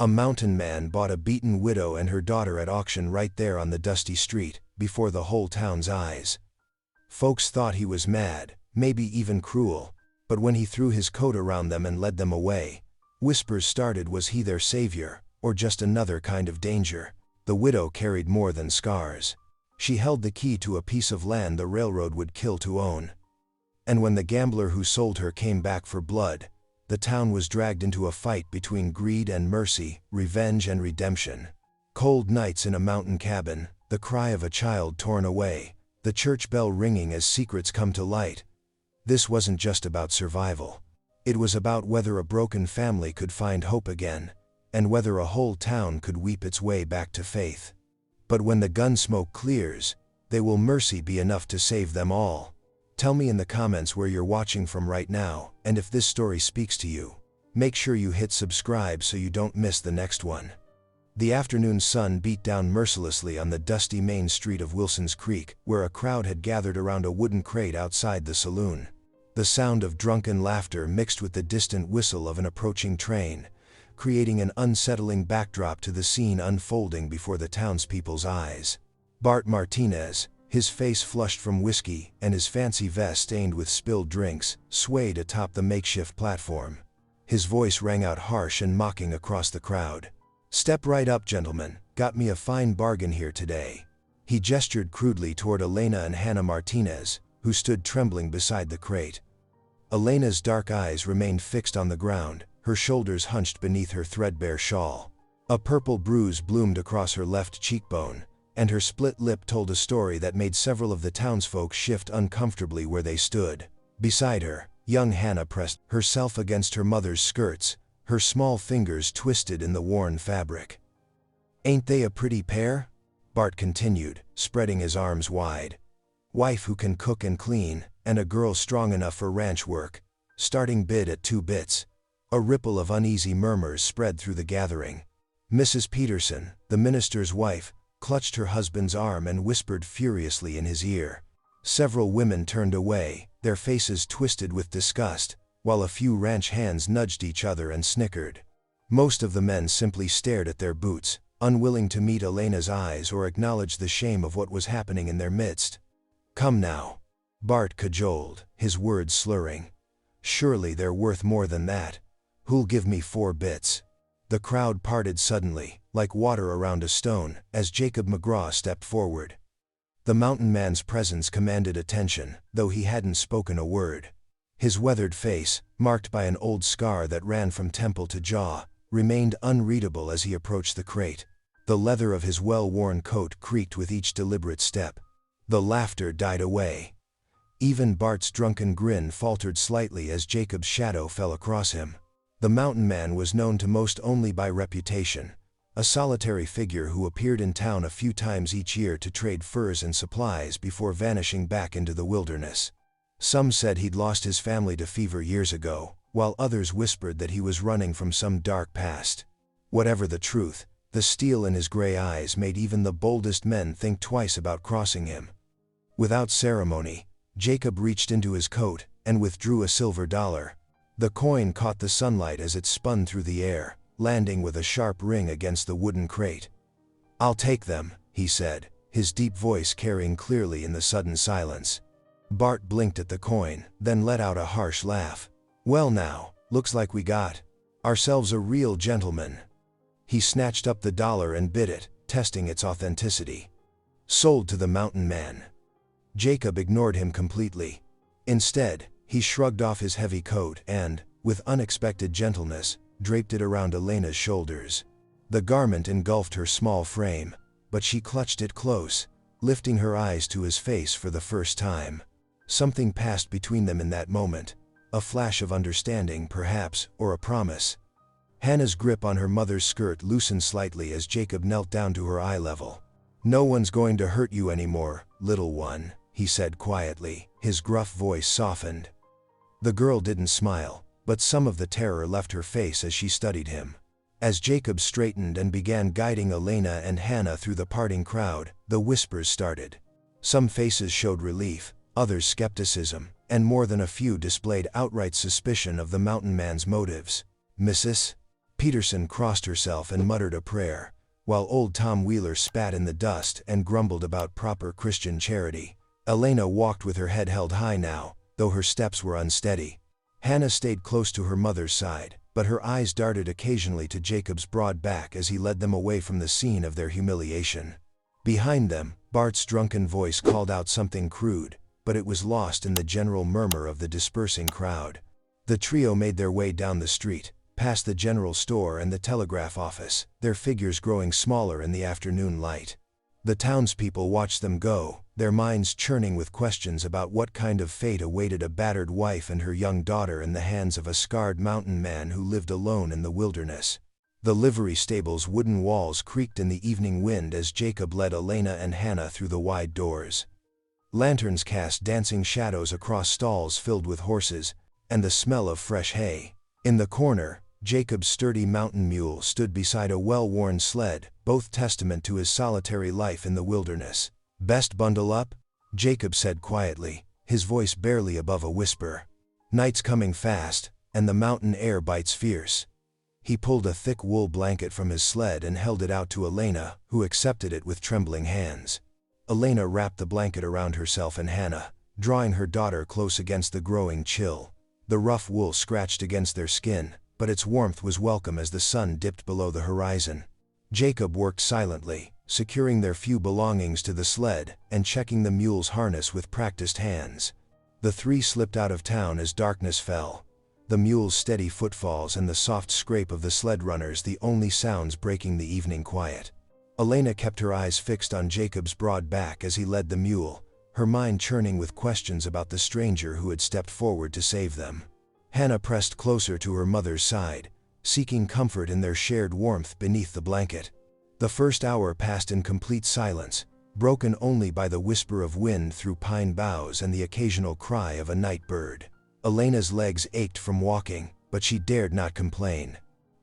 A mountain man bought a beaten widow and her daughter at auction right there on the dusty street, before the whole town's eyes. Folks thought he was mad, maybe even cruel, but when he threw his coat around them and led them away, whispers started: was he their savior, or just another kind of danger? The widow carried more than scars. She held the key to a piece of land the railroad would kill to own. And when the gambler who sold her came back for blood, the town was dragged into a fight between greed and mercy, revenge and redemption. Cold nights in a mountain cabin, the cry of a child torn away, the church bell ringing as secrets come to light. This wasn't just about survival. It was about whether a broken family could find hope again, and whether a whole town could weep its way back to faith. But when the gun smoke clears, will mercy be enough to save them all? Tell me in the comments where you're watching from right now, and if this story speaks to you. Make sure you hit subscribe so you don't miss the next one. The afternoon sun beat down mercilessly on the dusty main street of Wilson's Creek, where a crowd had gathered around a wooden crate outside the saloon. The sound of drunken laughter mixed with the distant whistle of an approaching train, creating an unsettling backdrop to the scene unfolding before the townspeople's eyes. Bart Martinez, his face flushed from whiskey and his fancy vest stained with spilled drinks, swayed atop the makeshift platform. His voice rang out harsh and mocking across the crowd. "Step right up, gentlemen, got me a fine bargain here today." He gestured crudely toward Elena and Hannah Martinez, who stood trembling beside the crate. Elena's dark eyes remained fixed on the ground, her shoulders hunched beneath her threadbare shawl. A purple bruise bloomed across her left cheekbone, and her split lip told a story that made several of the townsfolk shift uncomfortably where they stood. Beside her, young Hannah pressed herself against her mother's skirts, her small fingers twisted in the worn fabric. "Ain't they a pretty pair?" Bart continued, spreading his arms wide. "Wife who can cook and clean, and a girl strong enough for ranch work. Starting bid at 2 bits. A ripple of uneasy murmurs spread through the gathering. Mrs. Peterson, the minister's wife, clutched her husband's arm and whispered furiously in his ear. Several women turned away, their faces twisted with disgust, while a few ranch hands nudged each other and snickered. Most of the men simply stared at their boots, unwilling to meet Elena's eyes or acknowledge the shame of what was happening in their midst. "Come now," Bart cajoled, his words slurring. "Surely they're worth more than that. Who'll give me 4 bits? The crowd parted suddenly, like water around a stone, as Jacob McGraw stepped forward. The mountain man's presence commanded attention, though he hadn't spoken a word. His weathered face, marked by an old scar that ran from temple to jaw, remained unreadable as he approached the crate. The leather of his well-worn coat creaked with each deliberate step. The laughter died away. Even Bart's drunken grin faltered slightly as Jacob's shadow fell across him. The mountain man was known to most only by reputation, a solitary figure who appeared in town a few times each year to trade furs and supplies before vanishing back into the wilderness. Some said he'd lost his family to fever years ago, while others whispered that he was running from some dark past. Whatever the truth, the steel in his gray eyes made even the boldest men think twice about crossing him. Without ceremony, Jacob reached into his coat and withdrew a silver dollar. The coin caught the sunlight as it spun through the air, landing with a sharp ring against the wooden crate. "I'll take them," he said, his deep voice carrying clearly in the sudden silence. Bart blinked at the coin, then let out a harsh laugh. "Well now, looks like we got ourselves a real gentleman." He snatched up the dollar and bid it, testing its authenticity. "Sold to the mountain man." Jacob ignored him completely. Instead, he shrugged off his heavy coat and, with unexpected gentleness, draped it around Elena's shoulders. The garment engulfed her small frame, but she clutched it close, lifting her eyes to his face for the first time. Something passed between them in that moment, a flash of understanding perhaps, or a promise. Hannah's grip on her mother's skirt loosened slightly as Jacob knelt down to her eye level. "No one's going to hurt you anymore, little one," he said quietly, his gruff voice softened. The girl didn't smile, but some of the terror left her face as she studied him. As Jacob straightened and began guiding Elena and Hannah through the parting crowd, the whispers started. Some faces showed relief, others skepticism, and more than a few displayed outright suspicion of the mountain man's motives. "Mrs. Peterson crossed herself and muttered a prayer, while old Tom Wheeler spat in the dust and grumbled about proper Christian charity. Elena walked with her head held high now, though her steps were unsteady. Hannah stayed close to her mother's side, but her eyes darted occasionally to Jacob's broad back as he led them away from the scene of their humiliation. Behind them, Bart's drunken voice called out something crude, but it was lost in the general murmur of the dispersing crowd. The trio made their way down the street, past the general store and the telegraph office, their figures growing smaller in the afternoon light. The townspeople watched them go, their minds churning with questions about what kind of fate awaited a battered wife and her young daughter in the hands of a scarred mountain man who lived alone in the wilderness. The livery stable's wooden walls creaked in the evening wind as Jacob led Elena and Hannah through the wide doors. Lanterns cast dancing shadows across stalls filled with horses, and the smell of fresh hay. In the corner, Jacob's sturdy mountain mule stood beside a well-worn sled, both testament to his solitary life in the wilderness. "Best bundle up?" Jacob said quietly, his voice barely above a whisper. "Night's coming fast, and the mountain air bites fierce." He pulled a thick wool blanket from his sled and held it out to Elena, who accepted it with trembling hands. Elena wrapped the blanket around herself and Hannah, drawing her daughter close against the growing chill. The rough wool scratched against their skin, but its warmth was welcome as the sun dipped below the horizon. Jacob worked silently, securing their few belongings to the sled and checking the mule's harness with practiced hands. The three slipped out of town as darkness fell, the mule's steady footfalls and the soft scrape of the sled runners the only sounds breaking the evening quiet. Elena kept her eyes fixed on Jacob's broad back as he led the mule, her mind churning with questions about the stranger who had stepped forward to save them. Hannah pressed closer to her mother's side, seeking comfort in their shared warmth beneath the blanket. The first hour passed in complete silence, broken only by the whisper of wind through pine boughs and the occasional cry of a night bird. Elena's legs ached from walking, but she dared not complain.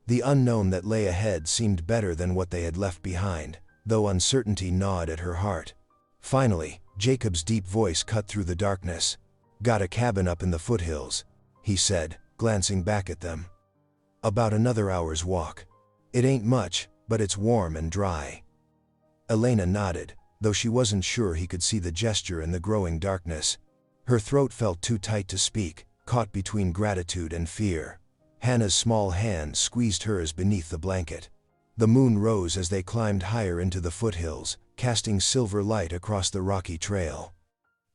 The unknown that lay ahead seemed better than what they had left behind, though uncertainty gnawed at her heart. Finally, Jacob's deep voice cut through the darkness. "Got a cabin up in the foothills," he said, glancing back at them. "About another hour's walk. It ain't much, but it's warm and dry." Elena nodded, though she wasn't sure he could see the gesture in the growing darkness. Her throat felt too tight to speak, caught between gratitude and fear. Hannah's small hand squeezed hers beneath the blanket. The moon rose as they climbed higher into the foothills, casting silver light across the rocky trail.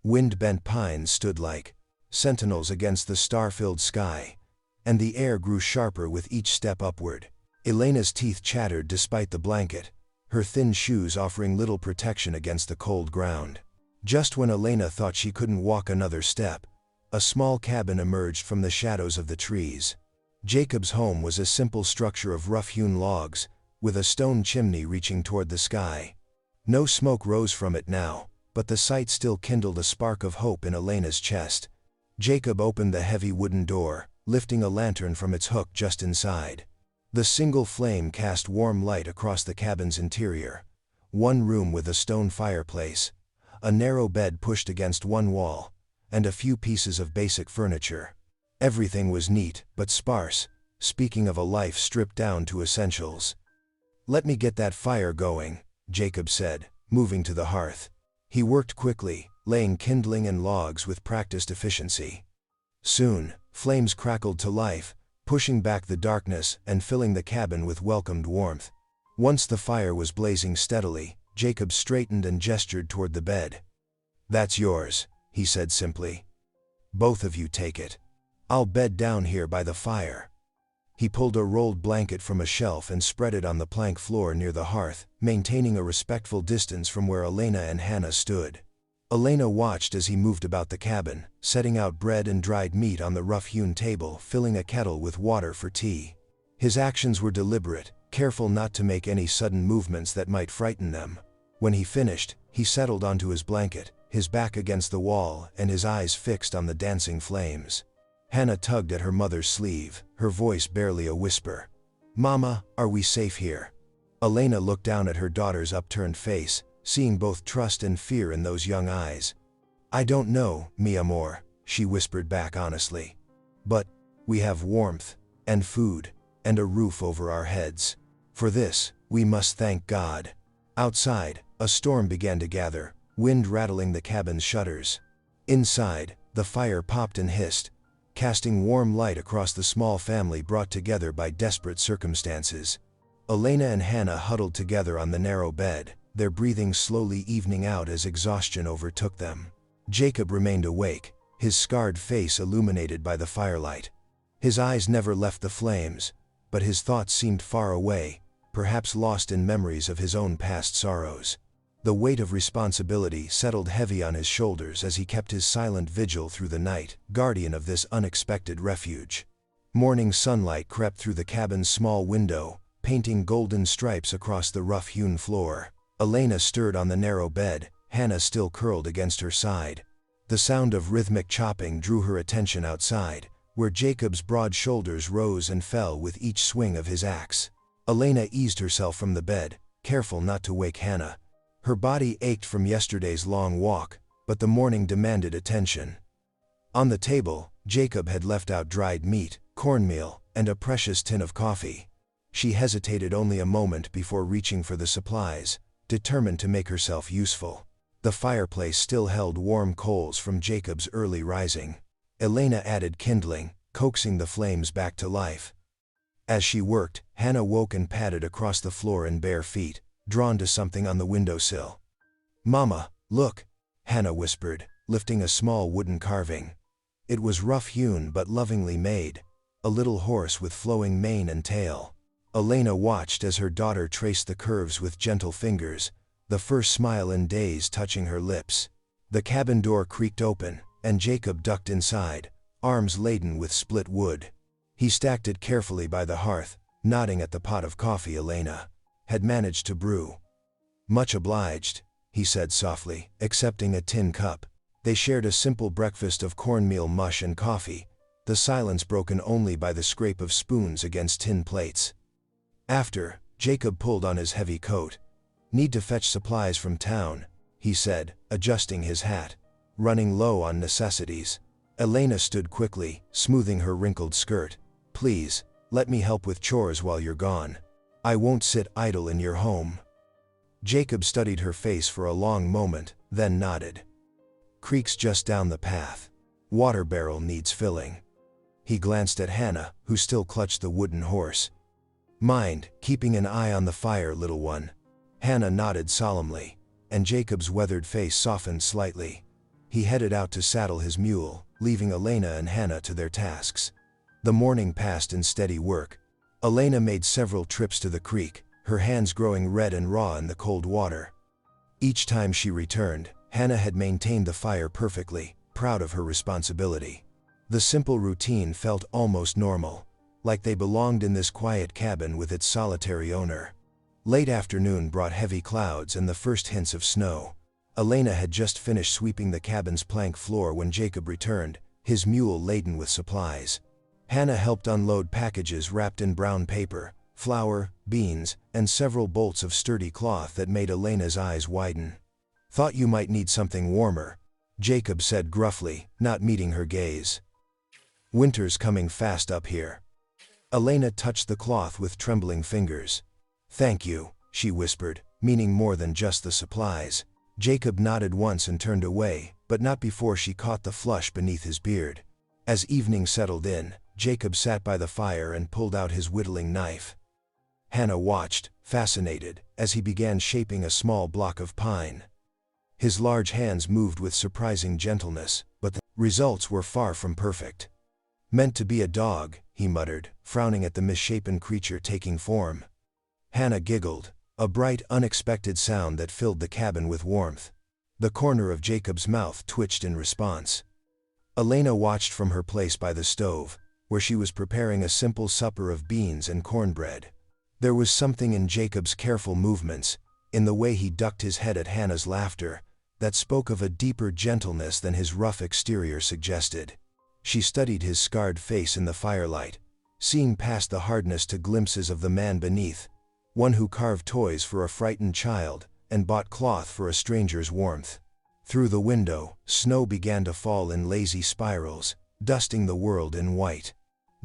Wind-bent pines stood like sentinels against the star-filled sky, and the air grew sharper with each step upward. Elena's teeth chattered despite the blanket, her thin shoes offering little protection against the cold ground. Just when Elena thought she couldn't walk another step, a small cabin emerged from the shadows of the trees. Jacob's home was a simple structure of rough-hewn logs, with a stone chimney reaching toward the sky. No smoke rose from it now, but the sight still kindled a spark of hope in Elena's chest. Jacob opened the heavy wooden door, lifting a lantern from its hook just inside. The single flame cast warm light across the cabin's interior. One room with a stone fireplace, a narrow bed pushed against one wall, and a few pieces of basic furniture. Everything was neat but sparse, speaking of a life stripped down to essentials. "Let me get that fire going," Jacob said, moving to the hearth. He worked quickly, laying kindling and logs with practiced efficiency. Soon, flames crackled to life, pushing back the darkness and filling the cabin with welcomed warmth. Once the fire was blazing steadily, Jacob straightened and gestured toward the bed. "That's yours," he said simply. "Both of you take it. I'll bed down here by the fire." He pulled a rolled blanket from a shelf and spread it on the plank floor near the hearth, maintaining a respectful distance from where Elena and Hannah stood. Elena watched as he moved about the cabin, setting out bread and dried meat on the rough-hewn table, filling a kettle with water for tea. His actions were deliberate, careful not to make any sudden movements that might frighten them. When he finished, he settled onto his blanket, his back against the wall and his eyes fixed on the dancing flames. Hannah tugged at her mother's sleeve, her voice barely a whisper. "Mama, are we safe here?" Elena looked down at her daughter's upturned face, seeing both trust and fear in those young eyes. "I don't know, mi amor," she whispered back honestly. "But we have warmth and food and a roof over our heads. For this, we must thank God. Outside, a storm began to gather, wind rattling the cabin's shutters. Inside, the fire popped and hissed, casting warm light across the small family brought together by desperate circumstances. Elena and Hannah huddled together on the narrow bed, their breathing slowly evening out as exhaustion overtook them. Jacob remained awake, his scarred face illuminated by the firelight. His eyes never left the flames, but his thoughts seemed far away, perhaps lost in memories of his own past sorrows. The weight of responsibility settled heavy on his shoulders as he kept his silent vigil through the night, guardian of this unexpected refuge. Morning sunlight crept through the cabin's small window, painting golden stripes across the rough-hewn floor. Elena stirred on the narrow bed, Hannah still curled against her side. The sound of rhythmic chopping drew her attention outside, where Jacob's broad shoulders rose and fell with each swing of his axe. Elena eased herself from the bed, careful not to wake Hannah. Her body ached from yesterday's long walk, but the morning demanded attention. On the table, Jacob had left out dried meat, cornmeal, and a precious tin of coffee. She hesitated only a moment before reaching for the supplies, determined to make herself useful. The fireplace still held warm coals from Jacob's early rising. Elena added kindling, coaxing the flames back to life. As she worked, Hannah woke and padded across the floor in bare feet, drawn to something on the windowsill. "Mama, look," Hannah whispered, lifting a small wooden carving. It was rough-hewn but lovingly made, a little horse with flowing mane and tail. Elena watched as her daughter traced the curves with gentle fingers, the first smile in days touching her lips. The cabin door creaked open, and Jacob ducked inside, arms laden with split wood. He stacked it carefully by the hearth, nodding at the pot of coffee Elena had managed to brew. "Much obliged," he said softly, accepting a tin cup. They shared a simple breakfast of cornmeal mush and coffee, the silence broken only by the scrape of spoons against tin plates. After, Jacob pulled on his heavy coat. "Need to fetch supplies from town," he said, adjusting his hat. "Running low on necessities." Elena stood quickly, smoothing her wrinkled skirt. "Please, let me help with chores while you're gone. I won't sit idle in your home." Jacob studied her face for a long moment, then nodded. "Creek's just down the path. Water barrel needs filling." He glanced at Hannah, who still clutched the wooden horse. "Mind keeping an eye on the fire, little one." Hannah nodded solemnly, and Jacob's weathered face softened slightly. He headed out to saddle his mule, leaving Elena and Hannah to their tasks. The morning passed in steady work. Elena made several trips to the creek, her hands growing red and raw in the cold water. Each time she returned, Hannah had maintained the fire perfectly, proud of her responsibility. The simple routine felt almost normal, like they belonged in this quiet cabin with its solitary owner. Late afternoon brought heavy clouds and the first hints of snow. Elena had just finished sweeping the cabin's plank floor when Jacob returned, his mule laden with supplies. Hannah helped unload packages wrapped in brown paper, flour, beans, and several bolts of sturdy cloth that made Elena's eyes widen. "Thought you might need something warmer," Jacob said gruffly, not meeting her gaze. "Winter's coming fast up here." Elena touched the cloth with trembling fingers. "Thank you," she whispered, meaning more than just the supplies. Jacob nodded once and turned away, but not before she caught the flush beneath his beard. As evening settled in, Jacob sat by the fire and pulled out his whittling knife. Hannah watched, fascinated, as he began shaping a small block of pine. His large hands moved with surprising gentleness, but the results were far from perfect. "Meant to be a dog," he muttered, frowning at the misshapen creature taking form. Hannah giggled, a bright, unexpected sound that filled the cabin with warmth. The corner of Jacob's mouth twitched in response. Elena watched from her place by the stove, where she was preparing a simple supper of beans and cornbread. There was something in Jacob's careful movements, in the way he ducked his head at Hannah's laughter, that spoke of a deeper gentleness than his rough exterior suggested. She studied his scarred face in the firelight, seeing past the hardness to glimpses of the man beneath, one who carved toys for a frightened child and bought cloth for a stranger's warmth. Through the window, snow began to fall in lazy spirals, dusting the world in white.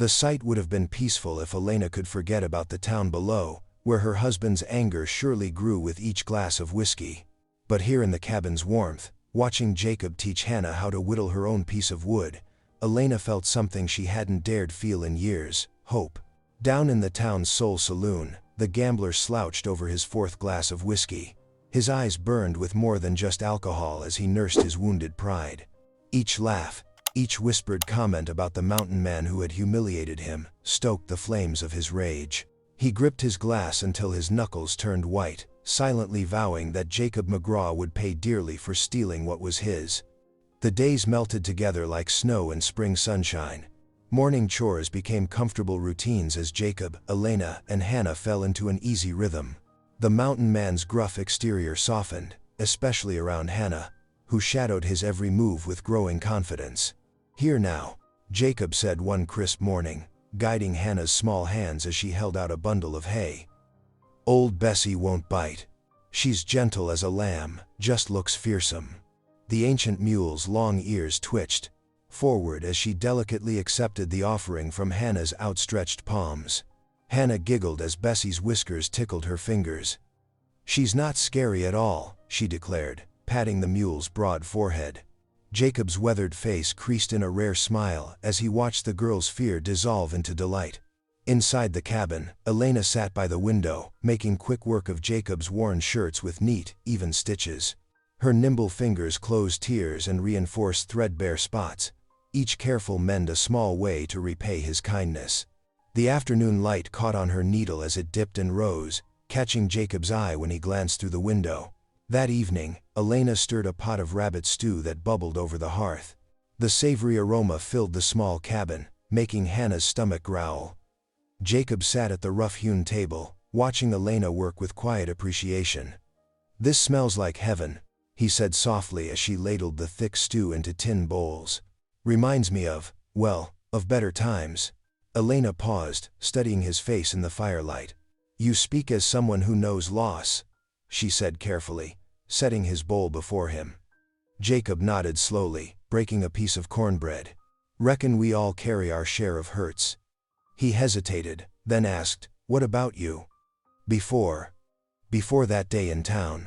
The sight would have been peaceful if Elena could forget about the town below, where her husband's anger surely grew with each glass of whiskey. But here in the cabin's warmth, watching Jacob teach Hannah how to whittle her own piece of wood, Elena felt something she hadn't dared feel in years: hope. Down in the town's sole saloon, the gambler slouched over his fourth glass of whiskey. His eyes burned with more than just alcohol as he nursed his wounded pride. Each laugh, each whispered comment about the mountain man who had humiliated him, stoked the flames of his rage. He gripped his glass until his knuckles turned white, silently vowing that Jacob McGraw would pay dearly for stealing what was his. The days melted together like snow in spring sunshine. Morning chores became comfortable routines as Jacob, Elena, and Hannah fell into an easy rhythm. The mountain man's gruff exterior softened, especially around Hannah, who shadowed his every move with growing confidence. "Here now," Jacob said one crisp morning, guiding Hannah's small hands as she held out a bundle of hay. "Old Bessie won't bite. She's gentle as a lamb, just looks fearsome." The ancient mule's long ears twitched forward as she delicately accepted the offering from Hannah's outstretched palms. Hannah giggled as Bessie's whiskers tickled her fingers. "She's not scary at all," she declared, patting the mule's broad forehead. Jacob's weathered face creased in a rare smile as he watched the girl's fear dissolve into delight. Inside the cabin, Elena sat by the window, making quick work of Jacob's worn shirts with neat, even stitches. Her nimble fingers closed tears and reinforced threadbare spots, each careful mend a small way to repay his kindness. The afternoon light caught on her needle as it dipped and rose, catching Jacob's eye when he glanced through the window. That evening, Elena stirred a pot of rabbit stew that bubbled over the hearth. The savory aroma filled the small cabin, making Hannah's stomach growl. Jacob sat at the rough-hewn table, watching Elena work with quiet appreciation. "This smells like heaven," he said softly as she ladled the thick stew into tin bowls. "Reminds me of, well, of better times." Elena paused, studying his face in the firelight. "You speak as someone who knows loss," she said carefully, setting his bowl before him. Jacob nodded slowly, breaking a piece of cornbread. "Reckon we all carry our share of hurts." He hesitated, then asked, "What about you? Before that day in town,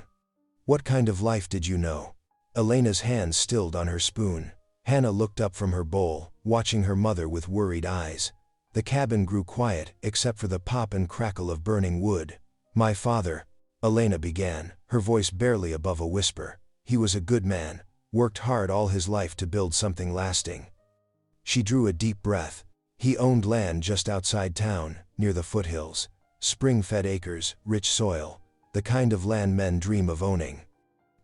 what kind of life did you know?" Elena's hands stilled on her spoon. Hannah looked up from her bowl, watching her mother with worried eyes. The cabin grew quiet, except for the pop and crackle of burning wood. "My father," Elena began, her voice barely above a whisper. "He was a good man, worked hard all his life to build something lasting." She drew a deep breath. "He owned land just outside town, near the foothills. Spring-fed acres, rich soil, the kind of land men dream of owning."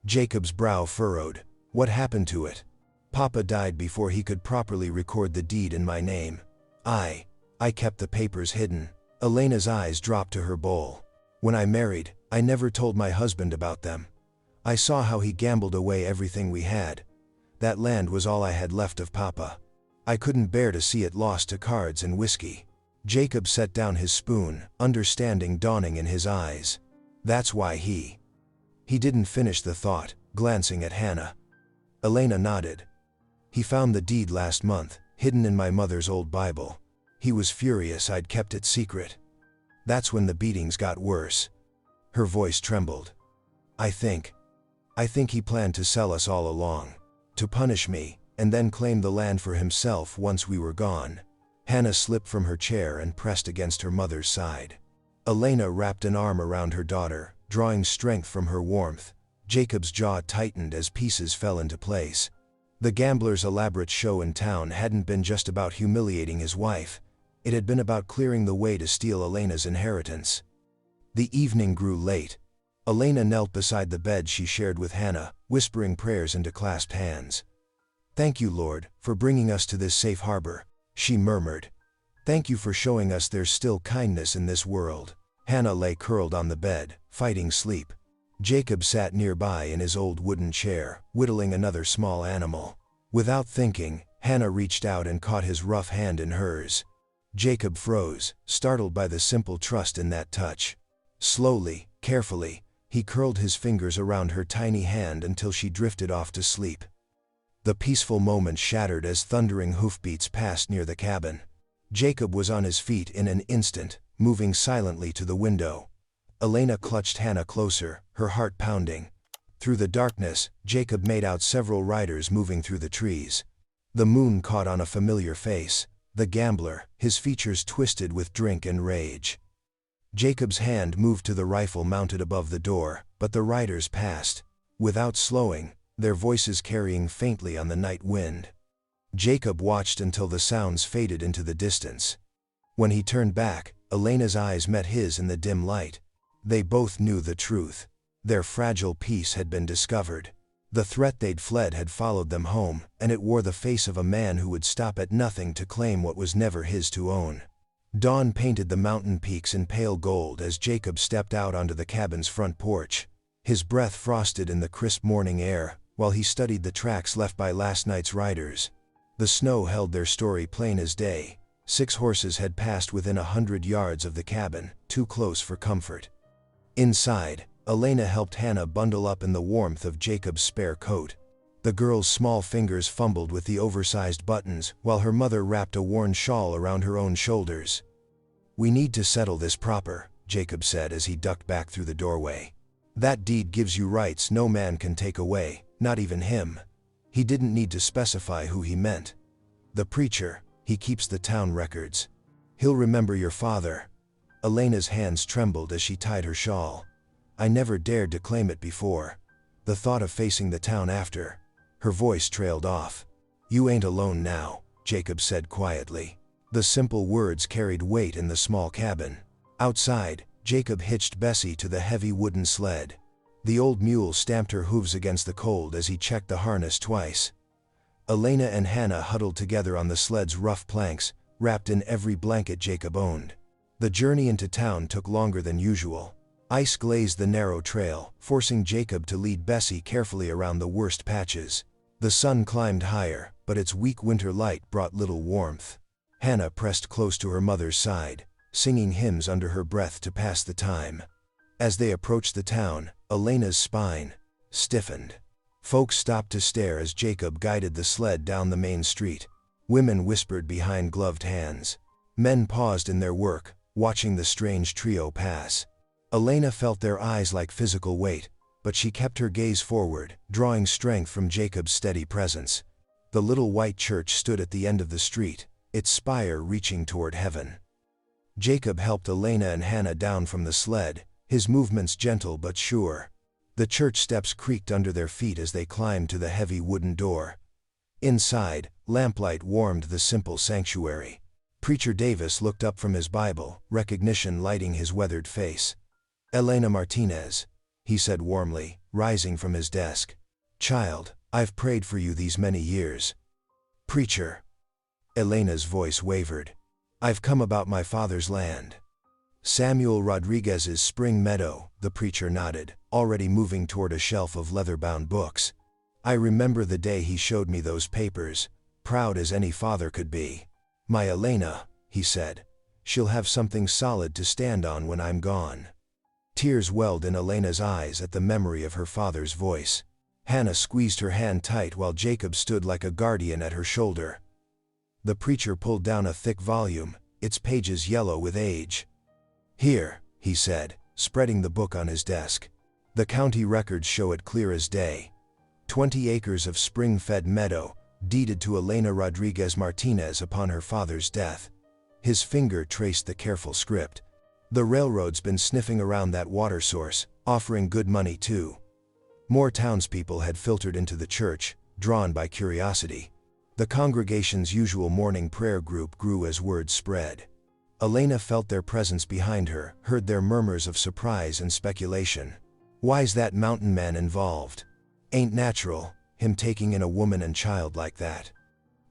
Jacob's brow furrowed. "What happened to it?" "Papa died before he could properly record the deed in my name. I kept the papers hidden." Elena's eyes dropped to her bowl. "When I married, I never told my husband about them. I saw how he gambled away everything we had. That land was all I had left of Papa. I couldn't bear to see it lost to cards and whiskey." Jacob set down his spoon, understanding dawning in his eyes. "That's why he didn't finish the thought, glancing at Hannah. Elena nodded. "He found the deed last month, hidden in my mother's old Bible. He was furious I'd kept it secret. That's when the beatings got worse." Her voice trembled. I think he planned to sell us all along. To punish me, and then claim the land for himself once we were gone." Hannah slipped from her chair and pressed against her mother's side. Elena wrapped an arm around her daughter, drawing strength from her warmth. Jacob's jaw tightened as pieces fell into place. The gambler's elaborate show in town hadn't been just about humiliating his wife. It had been about clearing the way to steal Elena's inheritance. The evening grew late. Elena knelt beside the bed she shared with Hannah, whispering prayers into clasped hands. "Thank you, Lord, for bringing us to this safe harbor," she murmured. "Thank you for showing us there's still kindness in this world." Hannah lay curled on the bed, fighting sleep. Jacob sat nearby in his old wooden chair, whittling another small animal. Without thinking, Hannah reached out and caught his rough hand in hers. Jacob froze, startled by the simple trust in that touch. Slowly, carefully, he curled his fingers around her tiny hand until she drifted off to sleep. The peaceful moment shattered as thundering hoofbeats passed near the cabin. Jacob was on his feet in an instant, moving silently to the window. Elena clutched Hannah closer, her heart pounding. Through the darkness, Jacob made out several riders moving through the trees. The moon caught on a familiar face, the gambler, his features twisted with drink and rage. Jacob's hand moved to the rifle mounted above the door, but the riders passed, without slowing, their voices carrying faintly on the night wind. Jacob watched until the sounds faded into the distance. When he turned back, Elena's eyes met his in the dim light. They both knew the truth. Their fragile peace had been discovered. The threat they'd fled had followed them home, and it wore the face of a man who would stop at nothing to claim what was never his to own. Dawn painted the mountain peaks in pale gold as Jacob stepped out onto the cabin's front porch. His breath frosted in the crisp morning air, while he studied the tracks left by last night's riders. The snow held their story plain as day. 6 horses had passed within 100 yards of the cabin, too close for comfort. Inside, Elena helped Hannah bundle up in the warmth of Jacob's spare coat. The girl's small fingers fumbled with the oversized buttons, while her mother wrapped a worn shawl around her own shoulders. "We need to settle this proper," Jacob said as he ducked back through the doorway. "That deed gives you rights no man can take away, not even him." He didn't need to specify who he meant. "The preacher, he keeps the town records. He'll remember your father." Elena's hands trembled as she tied her shawl. "I never dared to claim it before. The thought of facing the town after." Her voice trailed off. "You ain't alone now," Jacob said quietly. The simple words carried weight in the small cabin. Outside, Jacob hitched Bessie to the heavy wooden sled. The old mule stamped her hooves against the cold as he checked the harness twice. Elena and Hannah huddled together on the sled's rough planks, wrapped in every blanket Jacob owned. The journey into town took longer than usual. Ice glazed the narrow trail, forcing Jacob to lead Bessie carefully around the worst patches. The sun climbed higher, but its weak winter light brought little warmth. Hannah pressed close to her mother's side, singing hymns under her breath to pass the time. As they approached the town, Elena's spine stiffened. Folks stopped to stare as Jacob guided the sled down the main street. Women whispered behind gloved hands. Men paused in their work, watching the strange trio pass. Elena felt their eyes like physical weight, but she kept her gaze forward, drawing strength from Jacob's steady presence. The little white church stood at the end of the street, its spire reaching toward heaven. Jacob helped Elena and Hannah down from the sled, his movements gentle but sure. The church steps creaked under their feet as they climbed to the heavy wooden door. Inside, lamplight warmed the simple sanctuary. Preacher Davis looked up from his Bible, recognition lighting his weathered face. "Elena Martinez," he said warmly, rising from his desk. "Child, I've prayed for you these many years." "Preacher." Elena's voice wavered. "I've come about my father's land." "Samuel Rodriguez's Spring Meadow," the preacher nodded, already moving toward a shelf of leather-bound books. "I remember the day he showed me those papers, proud as any father could be." "My Elena," he said, "she'll have something solid to stand on when I'm gone." Tears welled in Elena's eyes at the memory of her father's voice. Hannah squeezed her hand tight while Jacob stood like a guardian at her shoulder. The preacher pulled down a thick volume, its pages yellow with age. "Here," he said, spreading the book on his desk. "The county records show it clear as day. 20 acres of spring-fed meadow, deeded to Elena Rodriguez Martinez upon her father's death." His finger traced the careful script. "The railroad's been sniffing around that water source, offering good money too." More townspeople had filtered into the church, drawn by curiosity. The congregation's usual morning prayer group grew as word spread. Elena felt their presence behind her, heard their murmurs of surprise and speculation. "Why's that mountain man involved? Ain't natural, him taking in a woman and child like that."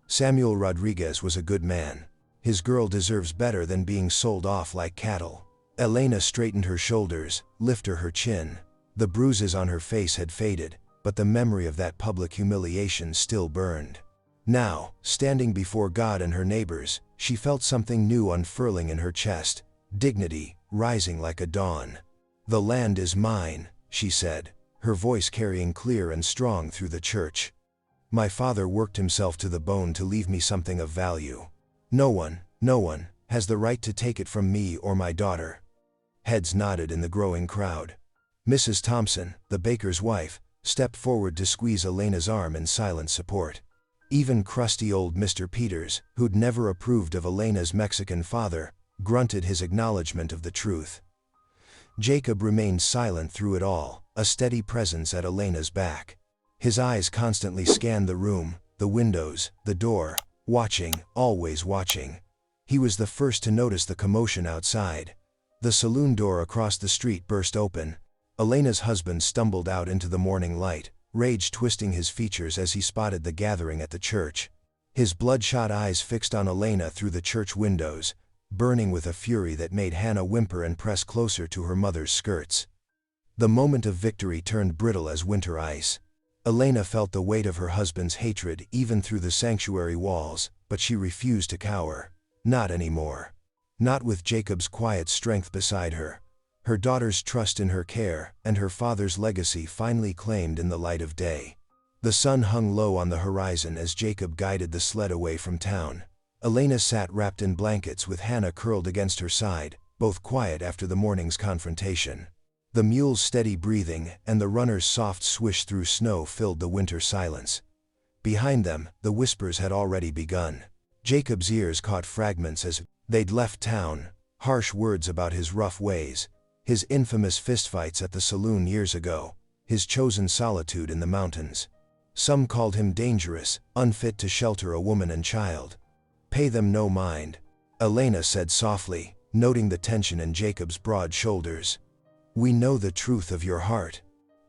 "Samuel Rodriguez was a good man. His girl deserves better than being sold off like cattle." Elena straightened her shoulders, lifted her chin. The bruises on her face had faded, but the memory of that public humiliation still burned. Now, standing before God and her neighbors, she felt something new unfurling in her chest, dignity rising like a dawn. "The land is mine," she said, her voice carrying clear and strong through the church. "My father worked himself to the bone to leave me something of value. No one, No one has the right to take it from me or my daughter. Heads nodded in the growing crowd. Mrs. Thompson, the baker's wife, stepped forward to squeeze Elena's arm in silent support. Even crusty old Mr. Peters, who'd never approved of Elena's Mexican father, grunted his acknowledgement of the truth. Jacob remained silent through it all, a steady presence at Elena's back. His eyes constantly scanned the room, the windows, the door, watching, always watching. He was the first to notice the commotion outside. The saloon door across the street burst open. Elena's husband stumbled out into the morning light, rage twisting his features as he spotted the gathering at the church. His bloodshot eyes fixed on Elena through the church windows, burning with a fury that made Hannah whimper and press closer to her mother's skirts. The moment of victory turned brittle as winter ice. Elena felt the weight of her husband's hatred even through the sanctuary walls, but she refused to cower. Not anymore. Not with Jacob's quiet strength beside her. Her daughter's trust in her care, and her father's legacy finally claimed in the light of day. The sun hung low on the horizon as Jacob guided the sled away from town. Elena sat wrapped in blankets with Hannah curled against her side, both quiet after the morning's confrontation. The mule's steady breathing and the runner's soft swish through snow filled the winter silence. Behind them, the whispers had already begun. Jacob's ears caught fragments as they'd left town, harsh words about his rough ways, his infamous fistfights at the saloon years ago, his chosen solitude in the mountains. Some called him dangerous, unfit to shelter a woman and child. Pay them no mind, Elena said softly, noting the tension in Jacob's broad shoulders. We know the truth of your heart.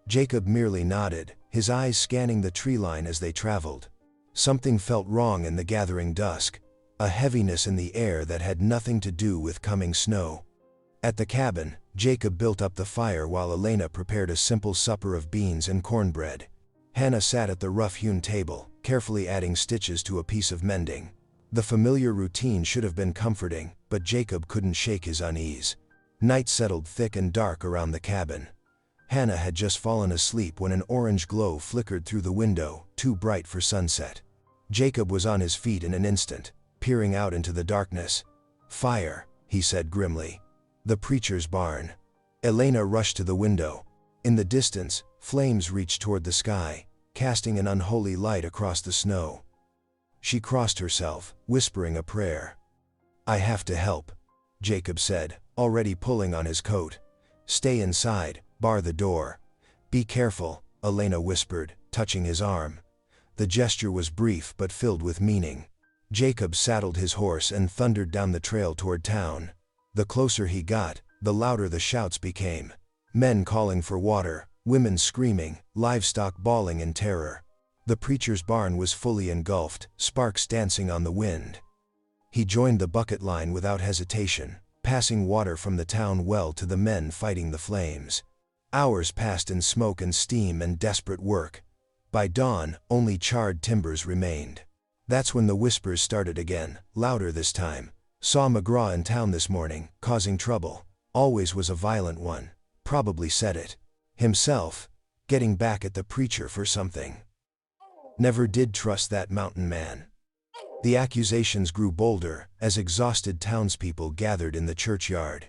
Jacob merely nodded, his eyes scanning the tree line as they traveled. Something felt wrong in the gathering dusk, a heaviness in the air that had nothing to do with coming snow. At the cabin, Jacob built up the fire while Elena prepared a simple supper of beans and cornbread. Hannah sat at the rough-hewn table, carefully adding stitches to a piece of mending. The familiar routine should have been comforting, but Jacob couldn't shake his unease. Night settled thick and dark around the cabin. Hannah had just fallen asleep when an orange glow flickered through the window, too bright for sunset. Jacob was on his feet in an instant, peering out into the darkness. Fire, he said grimly. The preacher's barn. Elena rushed to the window. In the distance, flames reached toward the sky, casting an unholy light across the snow. She crossed herself, whispering a prayer. I have to help, Jacob said, already pulling on his coat. Stay inside, bar the door. Be careful, Elena whispered, touching his arm. The gesture was brief but filled with meaning. Jacob saddled his horse and thundered down the trail toward town. The closer he got, the louder the shouts became. Men calling for water, women screaming, livestock bawling in terror. The preacher's barn was fully engulfed, sparks dancing on the wind. He joined the bucket line without hesitation, passing water from the town well to the men fighting the flames. Hours passed in smoke and steam and desperate work. By dawn, only charred timbers remained. That's when the whispers started again, louder this time. Saw McGraw in town this morning, causing trouble. Always was a violent one. Probably said it himself, getting back at the preacher for something. Never did trust that mountain man. The accusations grew bolder as exhausted townspeople gathered in the churchyard.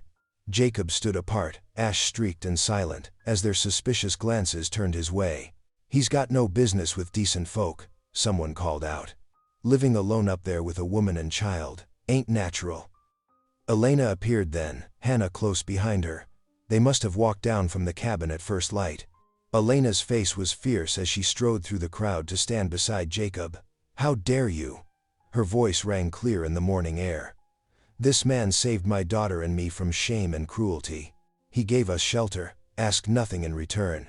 Jacob stood apart, ash-streaked and silent, as their suspicious glances turned his way. He's got no business with decent folk, someone called out. Living alone up there with a woman and child ain't natural. Elena appeared then, Hannah close behind her. They must have walked down from the cabin at first light. Elena's face was fierce as she strode through the crowd to stand beside Jacob. How dare you? Her voice rang clear in the morning air. This man saved my daughter and me from shame and cruelty. He gave us shelter, asked nothing in return.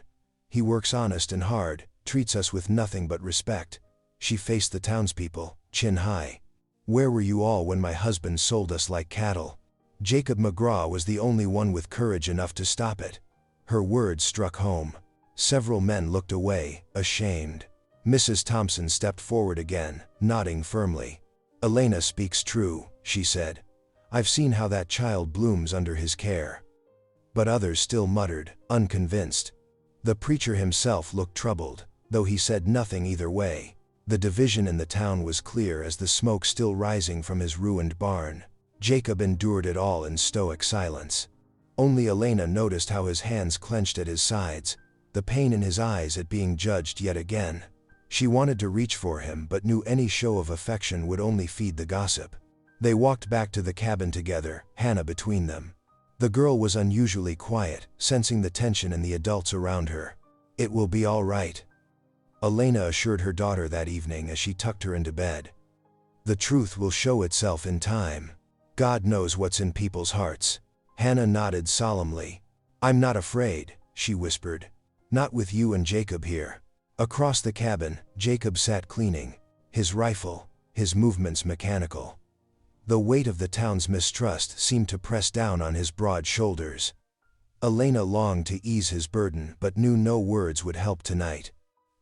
He works honest and hard, treats us with nothing but respect. She faced the townspeople, chin high. Where were you all when my husband sold us like cattle? Jacob McGraw was the only one with courage enough to stop it. Her words struck home. Several men looked away, ashamed. Mrs. Thompson stepped forward again, nodding firmly. Elena speaks true, she said. I've seen how that child blooms under his care. But others still muttered, unconvinced. The preacher himself looked troubled, though he said nothing either way. The division in the town was clear as the smoke still rising from his ruined barn. Jacob endured it all in stoic silence. Only Elena noticed how his hands clenched at his sides, the pain in his eyes at being judged yet again. She wanted to reach for him but knew any show of affection would only feed the gossip. They walked back to the cabin together, Hannah between them. The girl was unusually quiet, sensing the tension in the adults around her. "It will be all right," Elena assured her daughter that evening as she tucked her into bed. "The truth will show itself in time. God knows what's in people's hearts." Hannah nodded solemnly. "I'm not afraid," she whispered. "Not with you and Jacob here." Across the cabin, Jacob sat cleaning, his rifle, his movements mechanical. The weight of the town's mistrust seemed to press down on his broad shoulders. Elena longed to ease his burden but knew no words would help tonight.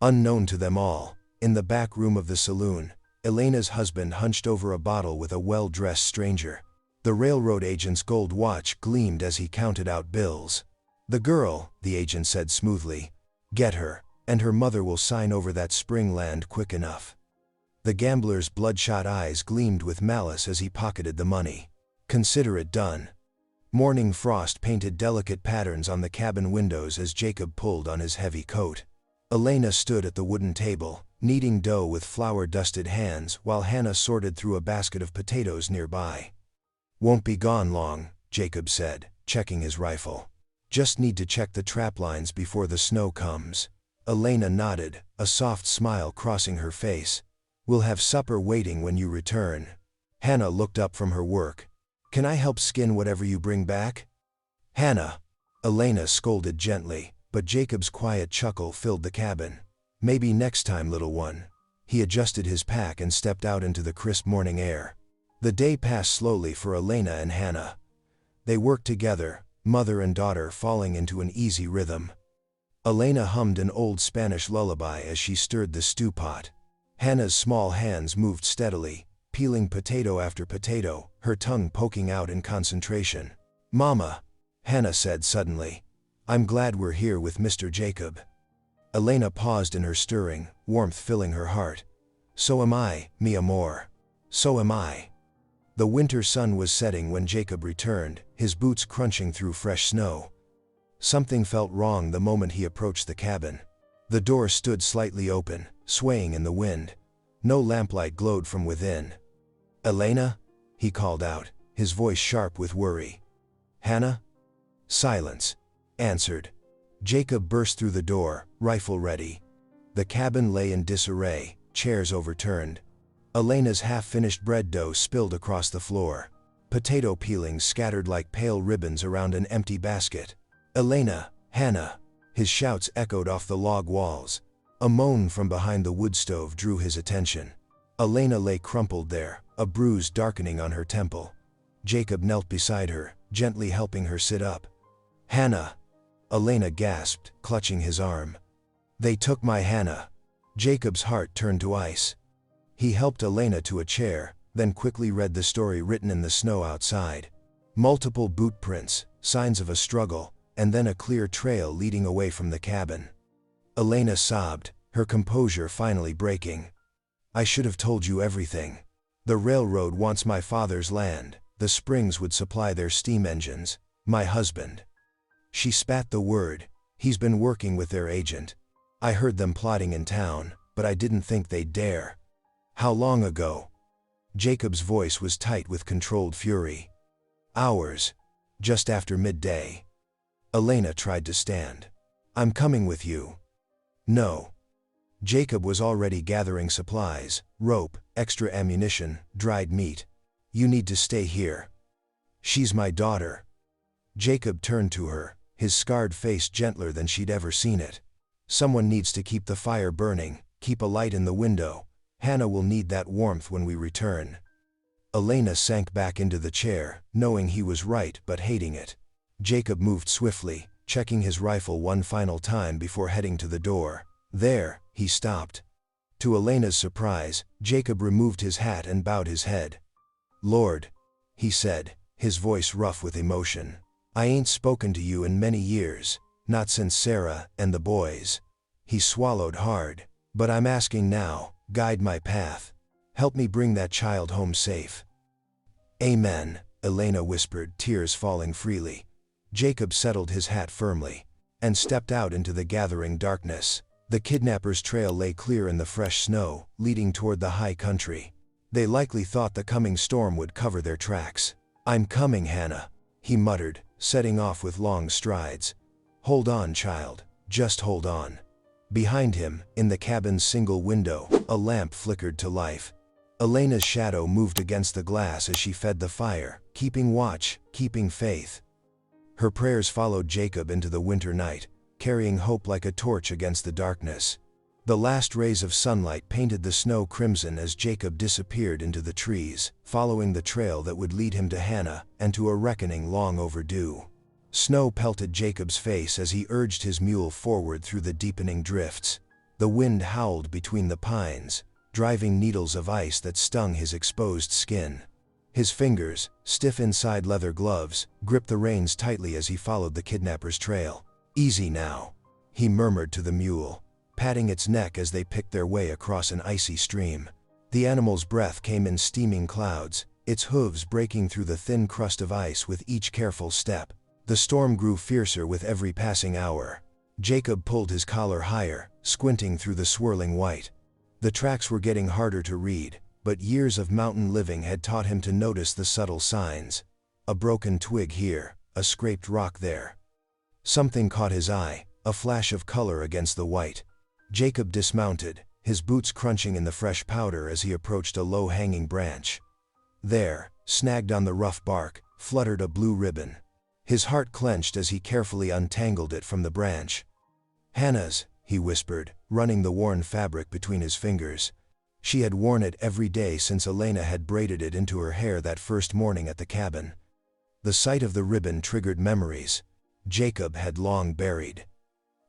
Unknown to them all, in the back room of the saloon, Elena's husband hunched over a bottle with a well-dressed stranger. The railroad agent's gold watch gleamed as he counted out bills. "The girl," the agent said smoothly. "Get her, and her mother will sign over that spring land quick enough." The gambler's bloodshot eyes gleamed with malice as he pocketed the money. "Consider it done." Morning frost painted delicate patterns on the cabin windows as Jacob pulled on his heavy coat. Elena stood at the wooden table, kneading dough with flour-dusted hands while Hannah sorted through a basket of potatoes nearby. "Won't be gone long," Jacob said, checking his rifle. "Just need to check the trap lines before the snow comes." Elena nodded, a soft smile crossing her face. "We'll have supper waiting when you return." Hannah looked up from her work. "Can I help skin whatever you bring back?" "Hannah!" Elena scolded gently, but Jacob's quiet chuckle filled the cabin. "Maybe next time, little one." He adjusted his pack and stepped out into the crisp morning air. The day passed slowly for Elena and Hannah. They worked together, mother and daughter falling into an easy rhythm. Elena hummed an old Spanish lullaby as she stirred the stew pot. Hannah's small hands moved steadily, peeling potato after potato, her tongue poking out in concentration. "Mama," Hannah said suddenly, "I'm glad we're here with Mr. Jacob." Elena paused in her stirring, warmth filling her heart. "So am I, mi amor. So am I." The winter sun was setting when Jacob returned, his boots crunching through fresh snow. Something felt wrong the moment he approached the cabin. The door stood slightly open, swaying in the wind. No lamplight glowed from within. "Elena?" he called out, his voice sharp with worry. "Hannah?" "Silence," answered. Jacob burst through the door, rifle ready. The cabin lay in disarray, chairs overturned. Elena's half-finished bread dough spilled across the floor. Potato peelings scattered like pale ribbons around an empty basket. "Elena! Hannah!" His shouts echoed off the log walls. A moan from behind the wood stove drew his attention. Elena lay crumpled there, a bruise darkening on her temple. Jacob knelt beside her, gently helping her sit up. "Hannah!" Elena gasped, clutching his arm. "They took my Hannah." Jacob's heart turned to ice. He helped Elena to a chair, then quickly read the story written in the snow outside. Multiple boot prints, signs of a struggle, and then a clear trail leading away from the cabin. Elena sobbed, her composure finally breaking. "I should have told you everything. The railroad wants my father's land, the springs would supply their steam engines, my husband." She spat the word. "He's been working with their agent. I heard them plotting in town, but I didn't think they'd dare." "How long ago?" Jacob's voice was tight with controlled fury. "Hours. Just after midday." Elena tried to stand. "I'm coming with you." "No." Jacob was already gathering supplies, rope, extra ammunition, dried meat. "You need to stay here." "She's my daughter." Jacob turned to her, his scarred face gentler than she'd ever seen it. "Someone needs to keep the fire burning, keep a light in the window. Hannah will need that warmth when we return." Elena sank back into the chair, knowing he was right but hating it. Jacob moved swiftly, checking his rifle one final time before heading to the door. There, he stopped. To Elena's surprise, Jacob removed his hat and bowed his head. "Lord," he said, his voice rough with emotion, "I ain't spoken to you in many years, not since Sarah and the boys." He swallowed hard. "But I'm asking now, guide my path. Help me bring that child home safe." "Amen," Elena whispered, tears falling freely. Jacob settled his hat firmly and stepped out into the gathering darkness. The kidnappers' trail lay clear in the fresh snow, leading toward the high country. They likely thought the coming storm would cover their tracks. "I'm coming, Hannah," he muttered, setting off with long strides. "Hold on, child, just hold on." Behind him, in the cabin's single window, a lamp flickered to life. Elena's shadow moved against the glass as she fed the fire, keeping watch, keeping faith. Her prayers followed Jacob into the winter night, carrying hope like a torch against the darkness. The last rays of sunlight painted the snow crimson as Jacob disappeared into the trees, following the trail that would lead him to Hannah and to a reckoning long overdue. Snow pelted Jacob's face as he urged his mule forward through the deepening drifts. The wind howled between the pines, driving needles of ice that stung his exposed skin. His fingers, stiff inside leather gloves, gripped the reins tightly as he followed the kidnapper's trail. "Easy now," he murmured to the mule, patting its neck as they picked their way across an icy stream. The animal's breath came in steaming clouds, its hooves breaking through the thin crust of ice with each careful step. The storm grew fiercer with every passing hour. Jacob pulled his collar higher, squinting through the swirling white. The tracks were getting harder to read, but years of mountain living had taught him to notice the subtle signs. A broken twig here, a scraped rock there. Something caught his eye, a flash of color against the white. Jacob dismounted, his boots crunching in the fresh powder as he approached a low-hanging branch. There, snagged on the rough bark, fluttered a blue ribbon. His heart clenched as he carefully untangled it from the branch. "Hannah's," he whispered, running the worn fabric between his fingers. She had worn it every day since Elena had braided it into her hair that first morning at the cabin. The sight of the ribbon triggered memories Jacob had long buried.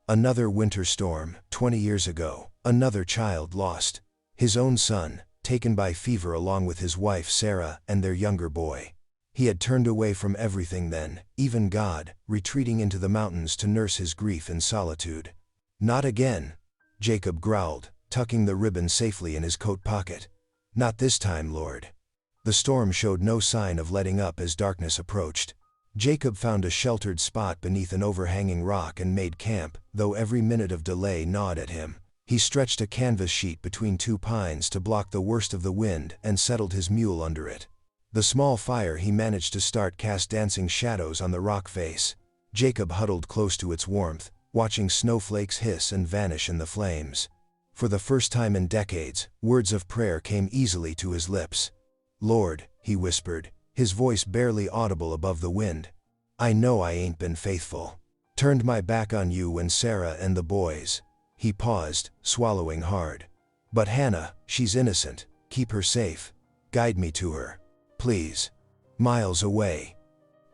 Another winter storm, 20 years ago, another child lost. His own son, taken by fever along with his wife Sarah and their younger boy. He had turned away from everything then, even God, retreating into the mountains to nurse his grief in solitude. "Not again," Jacob growled, tucking the ribbon safely in his coat pocket. "Not this time, Lord." The storm showed no sign of letting up as darkness approached. Jacob found a sheltered spot beneath an overhanging rock and made camp, though every minute of delay gnawed at him. He stretched a canvas sheet between two pines to block the worst of the wind and settled his mule under it. The small fire he managed to start cast dancing shadows on the rock face. Jacob huddled close to its warmth, watching snowflakes hiss and vanish in the flames. For the first time in decades, words of prayer came easily to his lips. "Lord," he whispered, his voice barely audible above the wind, "I know I ain't been faithful. Turned my back on you and Sarah and the boys." He paused, swallowing hard. "But Hannah, she's innocent. Keep her safe. Guide me to her. Please." Miles away.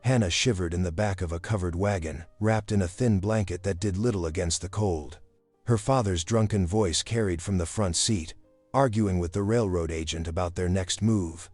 Hannah shivered in the back of a covered wagon, wrapped in a thin blanket that did little against the cold. Her father's drunken voice carried from the front seat, arguing with the railroad agent about their next move.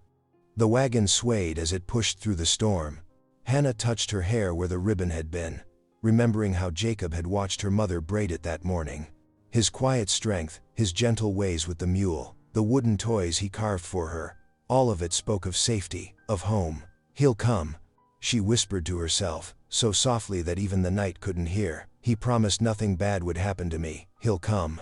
The wagon swayed as it pushed through the storm. Hannah touched her hair where the ribbon had been, remembering how Jacob had watched her mother braid it that morning. His quiet strength, his gentle ways with the mule, the wooden toys he carved for her, all of it spoke of safety, of home. "He'll come," she whispered to herself, so softly that even the night couldn't hear. "He promised nothing bad would happen to me. He'll come."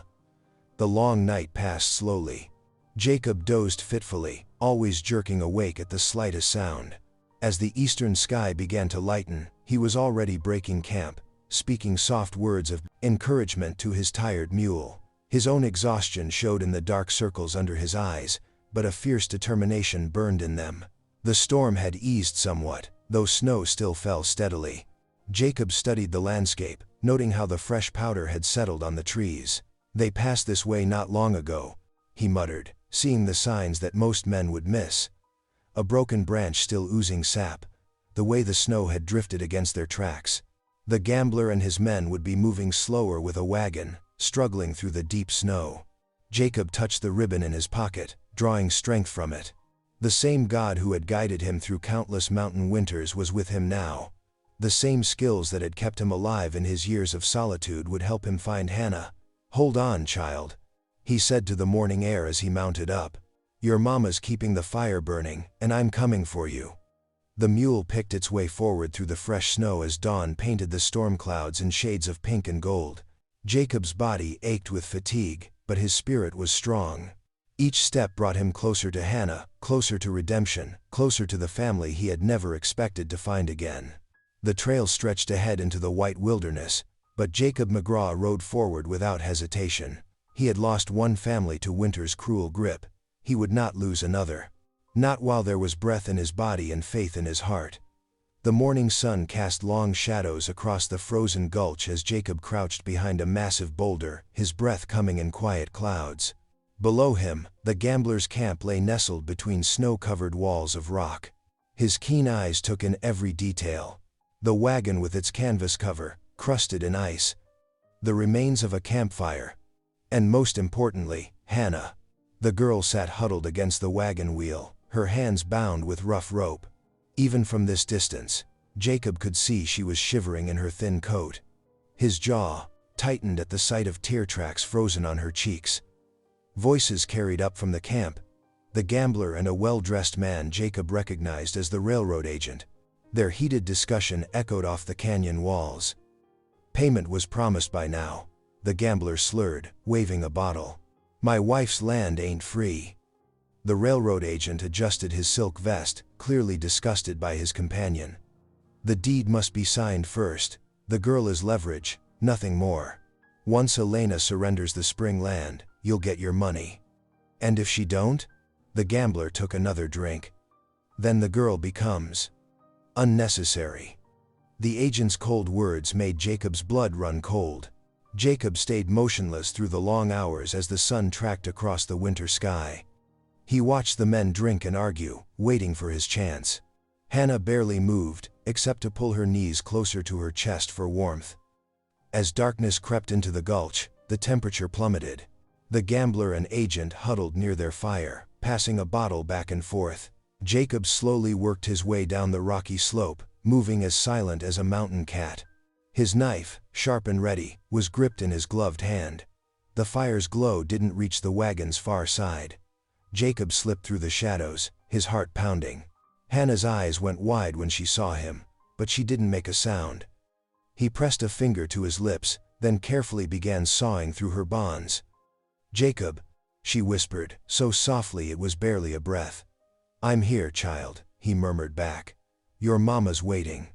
The long night passed slowly. Jacob dozed fitfully, always jerking awake at the slightest sound. As the eastern sky began to lighten, he was already breaking camp, speaking soft words of encouragement to his tired mule. His own exhaustion showed in the dark circles under his eyes, but a fierce determination burned in them. The storm had eased somewhat, though snow still fell steadily. Jacob studied the landscape, noting how the fresh powder had settled on the trees. "They passed this way not long ago," he muttered, seeing the signs that most men would miss. A broken branch still oozing sap, the way the snow had drifted against their tracks. The gambler and his men would be moving slower with a wagon, struggling through the deep snow. Jacob touched the ribbon in his pocket, drawing strength from it. The same God who had guided him through countless mountain winters was with him now. The same skills that had kept him alive in his years of solitude would help him find Hannah. "Hold on, child." he said to the morning air as he mounted up. "Your mama's keeping the fire burning, and I'm coming for you." The mule picked its way forward through the fresh snow as dawn painted the storm clouds in shades of pink and gold. Jacob's body ached with fatigue, but his spirit was strong. Each step brought him closer to Hannah, closer to redemption, closer to the family he had never expected to find again. The trail stretched ahead into the white wilderness, but Jacob McGraw rode forward without hesitation. He had lost one family to winter's cruel grip. He would not lose another. Not while there was breath in his body and faith in his heart. The morning sun cast long shadows across the frozen gulch as Jacob crouched behind a massive boulder, his breath coming in quiet clouds. Below him, the gambler's camp lay nestled between snow-covered walls of rock. His keen eyes took in every detail. The wagon with its canvas cover, crusted in ice. The remains of a campfire. And most importantly, Hannah. The girl sat huddled against the wagon wheel, her hands bound with rough rope. Even from this distance, Jacob could see she was shivering in her thin coat. His jaw tightened at the sight of tear tracks frozen on her cheeks. Voices carried up from the camp. The gambler and a well-dressed man Jacob recognized as the railroad agent. Their heated discussion echoed off the canyon walls. Payment was promised by now, the gambler slurred, waving a bottle. "My wife's land ain't free." The railroad agent adjusted his silk vest, clearly disgusted by his companion. "The deed must be signed first. The girl is leverage, nothing more. Once Elena surrenders the spring land, you'll get your money." "And if she don't?" The gambler took another drink. "Then the girl becomes unnecessary." The agent's cold words made Jacob's blood run cold. Jacob stayed motionless through the long hours as the sun tracked across the winter sky. He watched the men drink and argue, waiting for his chance. Hannah barely moved, except to pull her knees closer to her chest for warmth. As darkness crept into the gulch, the temperature plummeted. The gambler and agent huddled near their fire, passing a bottle back and forth. Jacob slowly worked his way down the rocky slope, moving as silent as a mountain cat. His knife, sharp and ready, was gripped in his gloved hand. The fire's glow didn't reach the wagon's far side. Jacob slipped through the shadows, his heart pounding. Hannah's eyes went wide when she saw him, but she didn't make a sound. He pressed a finger to his lips, then carefully began sawing through her bonds. "Jacob," she whispered, so softly it was barely a breath. "I'm here, child," he murmured back. "Your mama's waiting.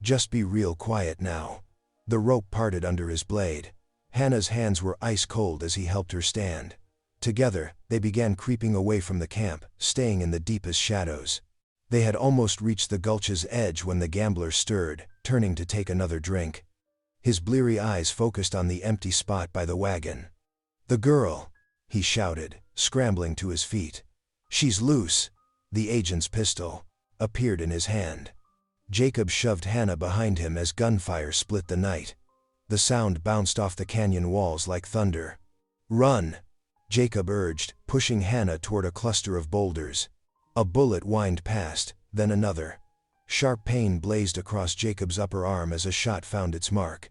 Just be real quiet now." The rope parted under his blade. Hannah's hands were ice cold as he helped her stand. Together, they began creeping away from the camp, staying in the deepest shadows. They had almost reached the gulch's edge when the gambler stirred, turning to take another drink. His bleary eyes focused on the empty spot by the wagon. "The girl!" he shouted, scrambling to his feet. "She's loose!" The agent's pistol appeared in his hand. Jacob shoved Hannah behind him as gunfire split the night. The sound bounced off the canyon walls like thunder. "Run!" Jacob urged, pushing Hannah toward a cluster of boulders. A bullet whined past, then another. Sharp pain blazed across Jacob's upper arm as a shot found its mark.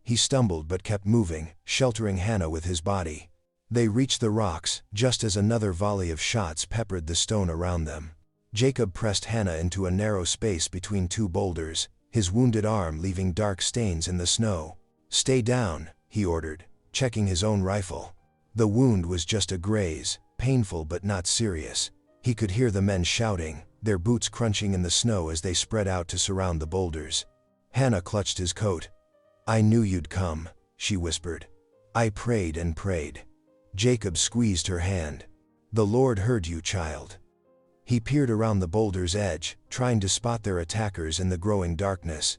He stumbled but kept moving, sheltering Hannah with his body. They reached the rocks, just as another volley of shots peppered the stone around them. Jacob pressed Hannah into a narrow space between two boulders, his wounded arm leaving dark stains in the snow. "Stay down," he ordered, checking his own rifle. The wound was just a graze, painful but not serious. He could hear the men shouting, their boots crunching in the snow as they spread out to surround the boulders. Hannah clutched his coat. "I knew you'd come," she whispered. "I prayed and prayed." Jacob squeezed her hand. "The Lord heard you, child." He peered around the boulder's edge, trying to spot their attackers in the growing darkness.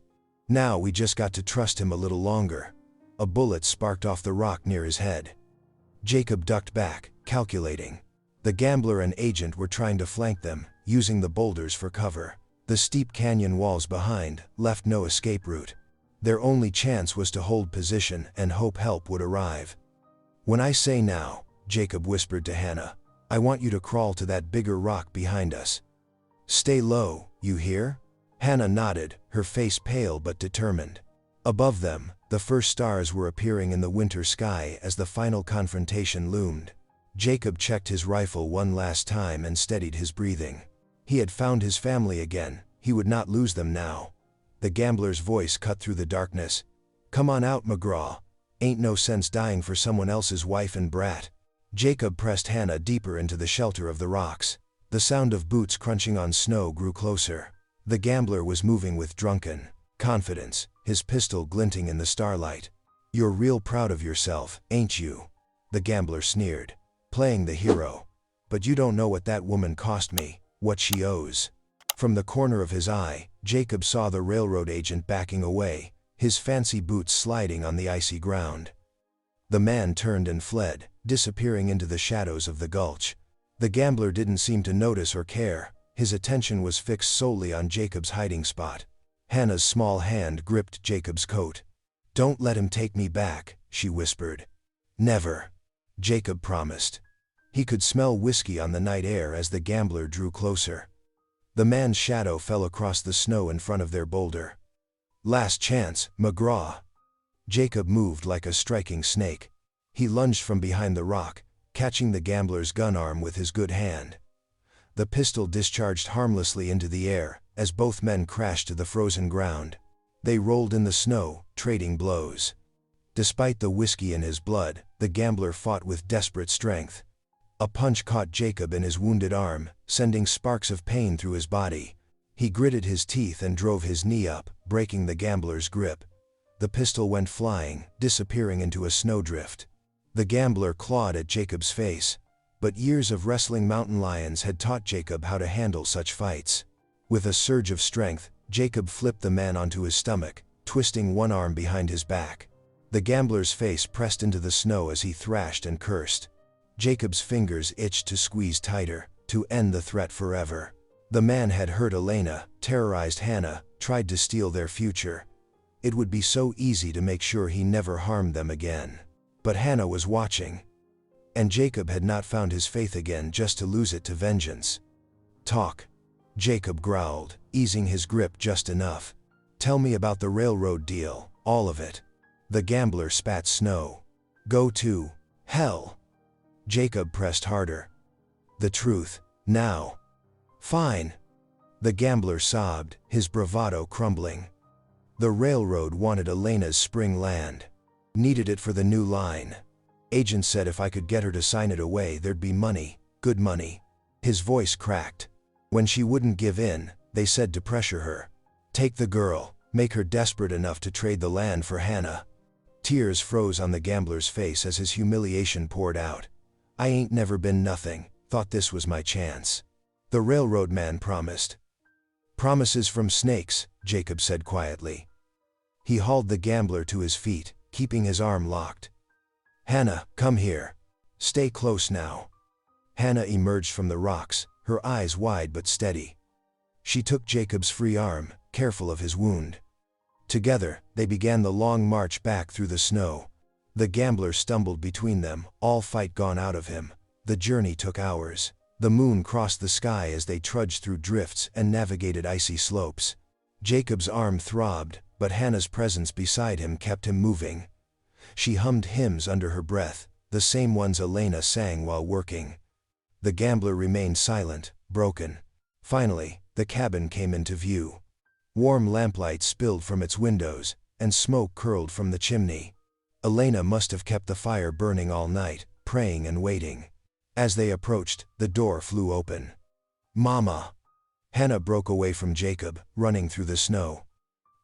"Now we just got to trust him a little longer." A bullet sparked off the rock near his head. Jacob ducked back, calculating. The gambler and agent were trying to flank them, using the boulders for cover. The steep canyon walls behind left no escape route. Their only chance was to hold position and hope help would arrive. "When I say now," Jacob whispered to Hannah, "I want you to crawl to that bigger rock behind us. Stay low, you hear?" Hannah nodded, her face pale but determined. Above them, the first stars were appearing in the winter sky as the final confrontation loomed. Jacob checked his rifle one last time and steadied his breathing. He had found his family again, he would not lose them now. The gambler's voice cut through the darkness. "Come on out, McGraw. Ain't no sense dying for someone else's wife and brat." Jacob pressed Hannah deeper into the shelter of the rocks. The sound of boots crunching on snow grew closer. The gambler was moving with drunken confidence, his pistol glinting in the starlight. "You're real proud of yourself, ain't you?" the gambler sneered. "Playing the hero. But you don't know what that woman cost me, what she owes." From the corner of his eye, Jacob saw the railroad agent backing away, his fancy boots sliding on the icy ground. The man turned and fled, disappearing into the shadows of the gulch. The gambler didn't seem to notice or care, his attention was fixed solely on Jacob's hiding spot. Hannah's small hand gripped Jacob's coat. "Don't let him take me back," she whispered. "Never," Jacob promised. He could smell whiskey on the night air as the gambler drew closer. The man's shadow fell across the snow in front of their boulder. "Last chance, McGraw." Jacob moved like a striking snake. He lunged from behind the rock, catching the gambler's gun arm with his good hand. The pistol discharged harmlessly into the air, as both men crashed to the frozen ground. They rolled in the snow, trading blows. Despite the whiskey in his blood, the gambler fought with desperate strength. A punch caught Jacob in his wounded arm, sending sparks of pain through his body. He gritted his teeth and drove his knee up, breaking the gambler's grip. The pistol went flying, disappearing into a snowdrift. The gambler clawed at Jacob's face, but years of wrestling mountain lions had taught Jacob how to handle such fights. With a surge of strength, Jacob flipped the man onto his stomach, twisting one arm behind his back. The gambler's face pressed into the snow as he thrashed and cursed. Jacob's fingers itched to squeeze tighter, to end the threat forever. The man had hurt Elena, terrorized Hannah, tried to steal their future. It would be so easy to make sure he never harmed them again. But Hannah was watching. And Jacob had not found his faith again just to lose it to vengeance. "Talk," Jacob growled, easing his grip just enough. "Tell me about the railroad deal, all of it." The gambler spat snow. "Go to hell." Jacob pressed harder. "The truth, now." "Fine." The gambler sobbed, his bravado crumbling. "The railroad wanted Elena's spring land. Needed it for the new line. Agent said if I could get her to sign it away there'd be money, good money." His voice cracked. "When she wouldn't give in, they said to pressure her. Take the girl, make her desperate enough to trade the land for Hannah." Tears froze on the gambler's face as his humiliation poured out. "I ain't never been nothing, thought this was my chance." The railroad man promised. "Promises from snakes," Jacob said quietly. He hauled the gambler to his feet, keeping his arm locked. "Hannah, come here. Stay close now." Hannah emerged from the rocks, her eyes wide but steady. She took Jacob's free arm, careful of his wound. Together, they began the long march back through the snow. The gambler stumbled between them, all fight gone out of him. The journey took hours. The moon crossed the sky as they trudged through drifts and navigated icy slopes. Jacob's arm throbbed, but Hannah's presence beside him kept him moving. She hummed hymns under her breath, the same ones Elena sang while working. The gambler remained silent, broken. Finally, the cabin came into view. Warm lamplight spilled from its windows, and smoke curled from the chimney. Elena must have kept the fire burning all night, praying and waiting. As they approached, the door flew open. "Mama!" Hannah broke away from Jacob, running through the snow.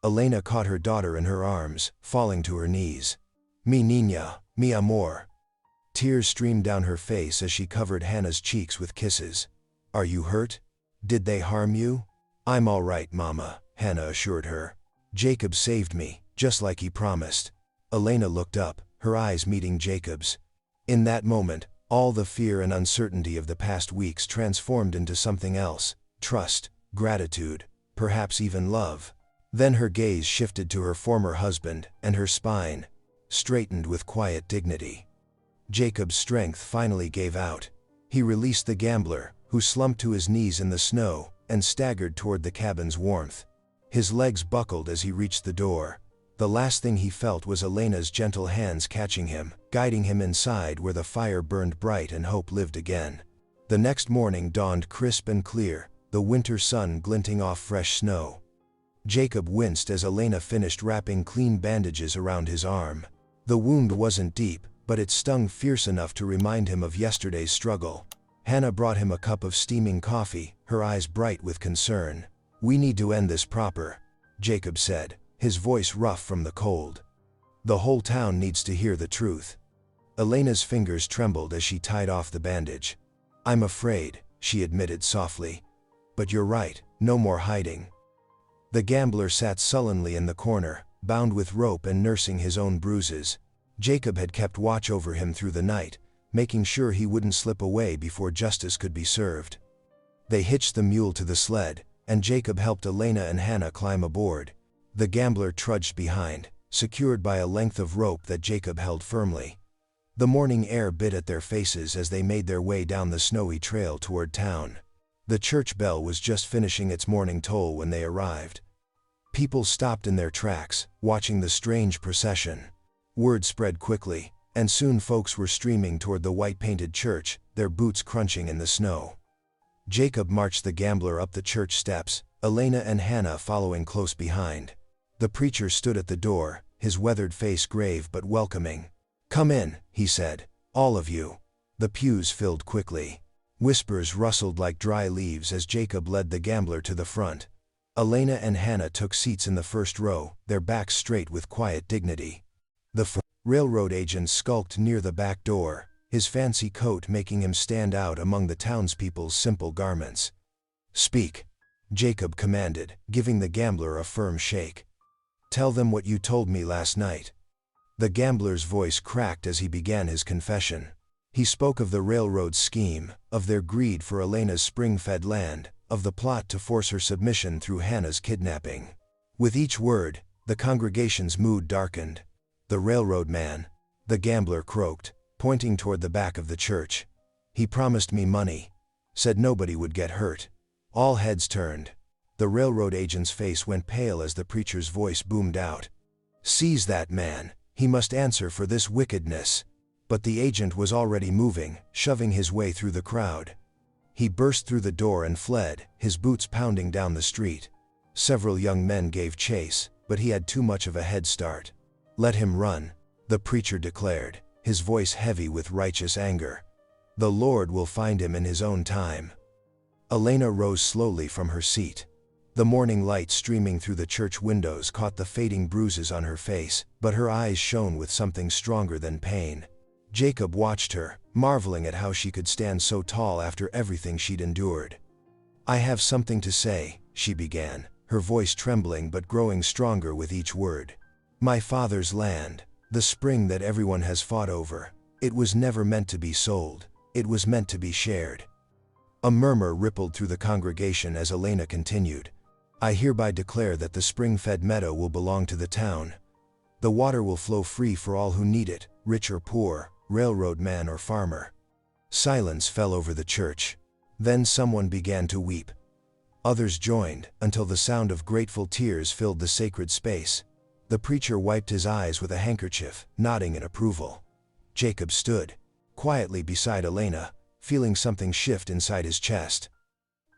Elena caught her daughter in her arms, falling to her knees. "Mi niña, mi amor." Tears streamed down her face as she covered Hannah's cheeks with kisses. "Are you hurt? Did they harm you?" "I'm all right, Mama," Hannah assured her. "Jacob saved me, just like he promised." Elena looked up, her eyes meeting Jacob's. In that moment, all the fear and uncertainty of the past weeks transformed into something else: trust, gratitude, perhaps even love. Then her gaze shifted to her former husband, and her spine straightened with quiet dignity. Jacob's strength finally gave out. He released the gambler, who slumped to his knees in the snow, and staggered toward the cabin's warmth. His legs buckled as he reached the door. The last thing he felt was Elena's gentle hands catching him, guiding him inside where the fire burned bright and hope lived again. The next morning dawned crisp and clear, the winter sun glinting off fresh snow. Jacob winced as Elena finished wrapping clean bandages around his arm. The wound wasn't deep, but it stung fierce enough to remind him of yesterday's struggle. Hannah brought him a cup of steaming coffee, her eyes bright with concern. "We need to end this proper," Jacob said, his voice rough from the cold. "The whole town needs to hear the truth." Elena's fingers trembled as she tied off the bandage. "I'm afraid," she admitted softly. "But you're right, no more hiding." The gambler sat sullenly in the corner, bound with rope and nursing his own bruises. Jacob had kept watch over him through the night, making sure he wouldn't slip away before justice could be served. They hitched the mule to the sled, and Jacob helped Elena and Hannah climb aboard. The gambler trudged behind, secured by a length of rope that Jacob held firmly. The morning air bit at their faces as they made their way down the snowy trail toward town. The church bell was just finishing its morning toll when they arrived. People stopped in their tracks, watching the strange procession. Word spread quickly, and soon folks were streaming toward the white-painted church, their boots crunching in the snow. Jacob marched the gambler up the church steps, Elena and Hannah following close behind. The preacher stood at the door, his weathered face grave but welcoming. "Come in," he said, "all of you." The pews filled quickly. Whispers rustled like dry leaves as Jacob led the gambler to the front. Elena and Hannah took seats in the first row, their backs straight with quiet dignity. The railroad agent skulked near the back door, his fancy coat making him stand out among the townspeople's simple garments. "Speak," Jacob commanded, giving the gambler a firm shake. "Tell them what you told me last night." The gambler's voice cracked as he began his confession. He spoke of the railroad's scheme, of their greed for Elena's spring-fed land, of the plot to force her submission through Hannah's kidnapping. With each word, the congregation's mood darkened. "The railroad man," the gambler croaked, pointing toward the back of the church. "He promised me money. Said nobody would get hurt." All heads turned. The railroad agent's face went pale as the preacher's voice boomed out. "Seize that man. He must answer for this wickedness." But the agent was already moving, shoving his way through the crowd. He burst through the door and fled, his boots pounding down the street. Several young men gave chase, but he had too much of a head start. "Let him run," the preacher declared, his voice heavy with righteous anger. "The Lord will find him in his own time." Elena rose slowly from her seat. The morning light streaming through the church windows caught the fading bruises on her face, but her eyes shone with something stronger than pain. Jacob watched her, marveling at how she could stand so tall after everything she'd endured. "I have something to say," she began, her voice trembling but growing stronger with each word. "My father's land, the spring that everyone has fought over, it was never meant to be sold, it was meant to be shared." A murmur rippled through the congregation as Elena continued. "I hereby declare that the spring-fed meadow will belong to the town. The water will flow free for all who need it, rich or poor, railroad man or farmer." Silence fell over the church. Then someone began to weep. Others joined, until the sound of grateful tears filled the sacred space. The preacher wiped his eyes with a handkerchief, nodding in approval. Jacob stood quietly beside Elena, feeling something shift inside his chest.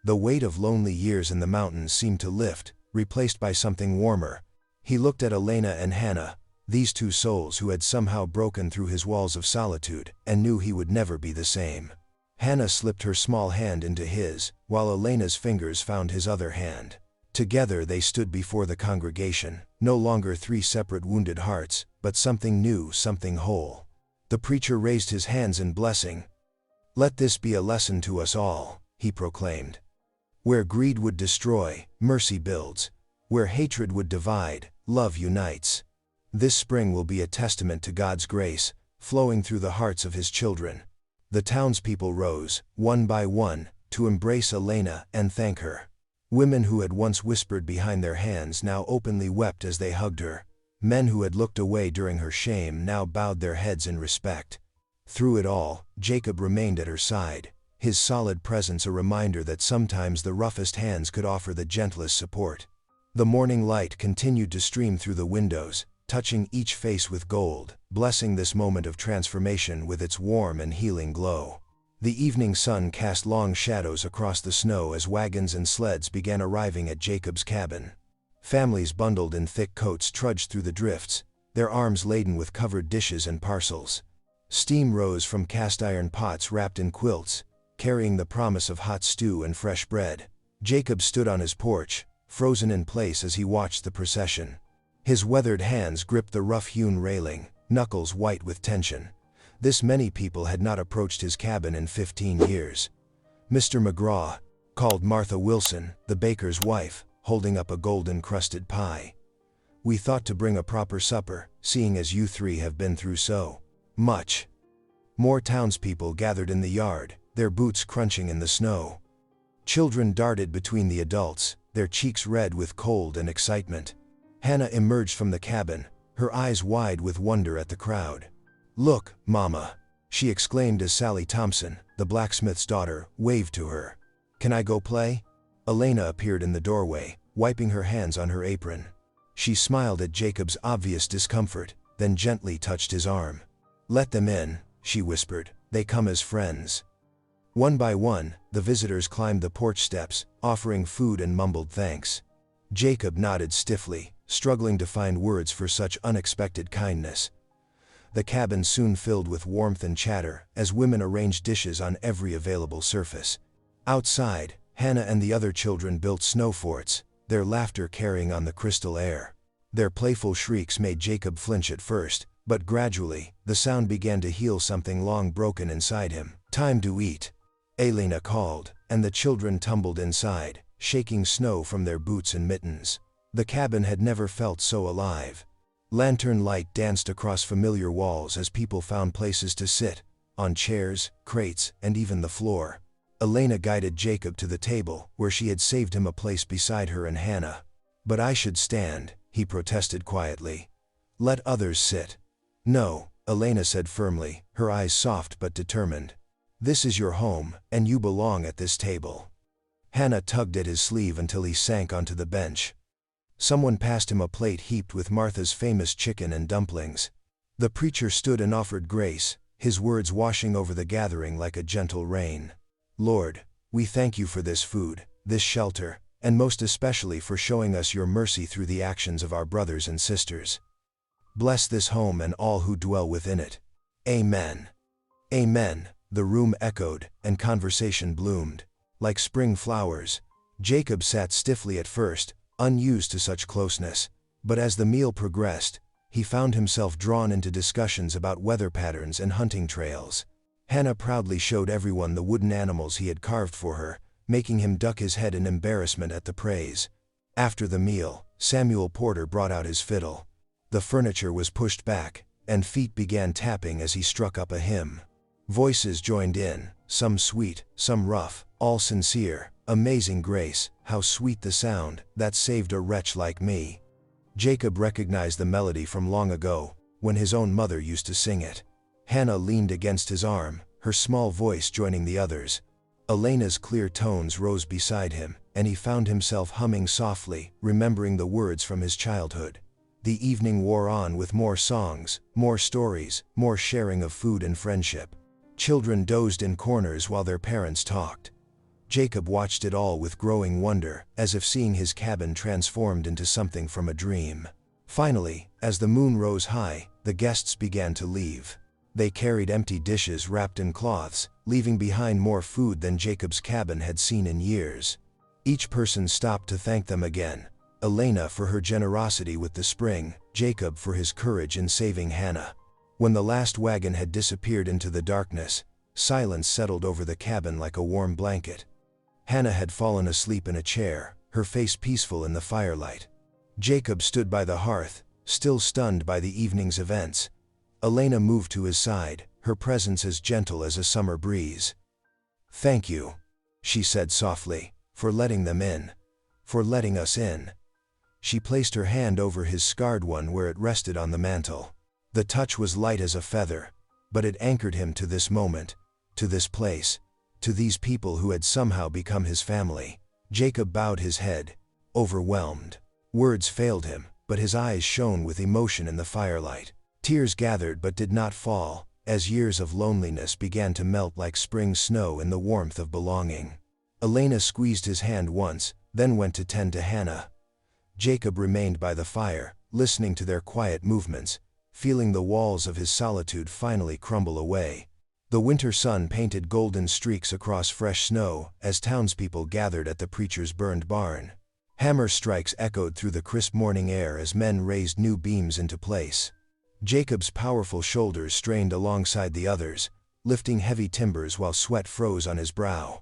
The weight of lonely years in the mountains seemed to lift, replaced by something warmer. He looked at Elena and Hannah, these two souls who had somehow broken through his walls of solitude, and knew he would never be the same. Hannah slipped her small hand into his, while Elena's fingers found his other hand. Together they stood before the congregation, no longer three separate wounded hearts, but something new, something whole. The preacher raised his hands in blessing. "Let this be a lesson to us all," he proclaimed. "Where greed would destroy, mercy builds. Where hatred would divide, love unites. This spring will be a testament to God's grace, flowing through the hearts of his children." The townspeople rose, one by one, to embrace Elena and thank her. Women who had once whispered behind their hands now openly wept as they hugged her. Men who had looked away during her shame now bowed their heads in respect. Through it all, Jacob remained at her side, his solid presence a reminder that sometimes the roughest hands could offer the gentlest support. The morning light continued to stream through the windows, touching each face with gold, blessing this moment of transformation with its warm and healing glow. The evening sun cast long shadows across the snow as wagons and sleds began arriving at Jacob's cabin. Families bundled in thick coats trudged through the drifts, their arms laden with covered dishes and parcels. Steam rose from cast-iron pots wrapped in quilts, carrying the promise of hot stew and fresh bread. Jacob stood on his porch, frozen in place as he watched the procession. His weathered hands gripped the rough-hewn railing, knuckles white with tension. This many people had not approached his cabin in 15 years. "Mr. McGraw," called Martha Wilson, the baker's wife, holding up a golden-crusted pie. "We thought to bring a proper supper, seeing as you three have been through so much." More townspeople gathered in the yard, their boots crunching in the snow. Children darted between the adults, their cheeks red with cold and excitement. Hannah emerged from the cabin, her eyes wide with wonder at the crowd. "Look, Mama," she exclaimed as Sally Thompson, the blacksmith's daughter, waved to her. "Can I go play?" Elena appeared in the doorway, wiping her hands on her apron. She smiled at Jacob's obvious discomfort, then gently touched his arm. "Let them in," she whispered, "they come as friends." One by one, the visitors climbed the porch steps, offering food and mumbled thanks. Jacob nodded stiffly, struggling to find words for such unexpected kindness. The cabin soon filled with warmth and chatter, as women arranged dishes on every available surface. Outside, Hannah and the other children built snow forts, their laughter carrying on the crystal air. Their playful shrieks made Jacob flinch at first, but gradually, the sound began to heal something long broken inside him. "Time to eat," Elena called, and the children tumbled inside, shaking snow from their boots and mittens. The cabin had never felt so alive. Lantern light danced across familiar walls as people found places to sit, on chairs, crates, and even the floor. Elena guided Jacob to the table, where she had saved him a place beside her and Hannah. "But I should stand," he protested quietly. "Let others sit." "No," Elena said firmly, her eyes soft but determined. "This is your home, and you belong at this table." Hannah tugged at his sleeve until he sank onto the bench. Someone passed him a plate heaped with Martha's famous chicken and dumplings. The preacher stood and offered grace, his words washing over the gathering like a gentle rain. "Lord, we thank you for this food, this shelter, and most especially for showing us your mercy through the actions of our brothers and sisters. Bless this home and all who dwell within it. Amen." "Amen," the room echoed, and conversation bloomed. Like spring flowers, Jacob sat stiffly at first, unused to such closeness, but as the meal progressed, he found himself drawn into discussions about weather patterns and hunting trails. Hannah proudly showed everyone the wooden animals he had carved for her, making him duck his head in embarrassment at the praise. After the meal, Samuel Porter brought out his fiddle. The furniture was pushed back, and feet began tapping as he struck up a hymn. Voices joined in, some sweet, some rough, all sincere. "Amazing grace, how sweet the sound, that saved a wretch like me." Jacob recognized the melody from long ago, when his own mother used to sing it. Hannah leaned against his arm, her small voice joining the others. Elena's clear tones rose beside him, and he found himself humming softly, remembering the words from his childhood. The evening wore on with more songs, more stories, more sharing of food and friendship. Children dozed in corners while their parents talked. Jacob watched it all with growing wonder, as if seeing his cabin transformed into something from a dream. Finally, as the moon rose high, the guests began to leave. They carried empty dishes wrapped in cloths, leaving behind more food than Jacob's cabin had seen in years. Each person stopped to thank them again, Elena for her generosity with the spring, Jacob for his courage in saving Hannah. When the last wagon had disappeared into the darkness, silence settled over the cabin like a warm blanket. Hannah had fallen asleep in a chair, her face peaceful in the firelight. Jacob stood by the hearth, still stunned by the evening's events. Elena moved to his side, her presence as gentle as a summer breeze. "Thank you," she said softly, "for letting them in. For letting us in." She placed her hand over his scarred one where it rested on the mantel. The touch was light as a feather, but it anchored him to this moment, to this place, to these people who had somehow become his family. Jacob bowed his head, overwhelmed. Words failed him, but his eyes shone with emotion in the firelight. Tears gathered but did not fall, as years of loneliness began to melt like spring snow in the warmth of belonging. Elena squeezed his hand once, then went to tend to Hannah. Jacob remained by the fire, listening to their quiet movements, feeling the walls of his solitude finally crumble away. The winter sun painted golden streaks across fresh snow as townspeople gathered at the preacher's burned barn. Hammer strikes echoed through the crisp morning air as men raised new beams into place. Jacob's powerful shoulders strained alongside the others, lifting heavy timbers while sweat froze on his brow.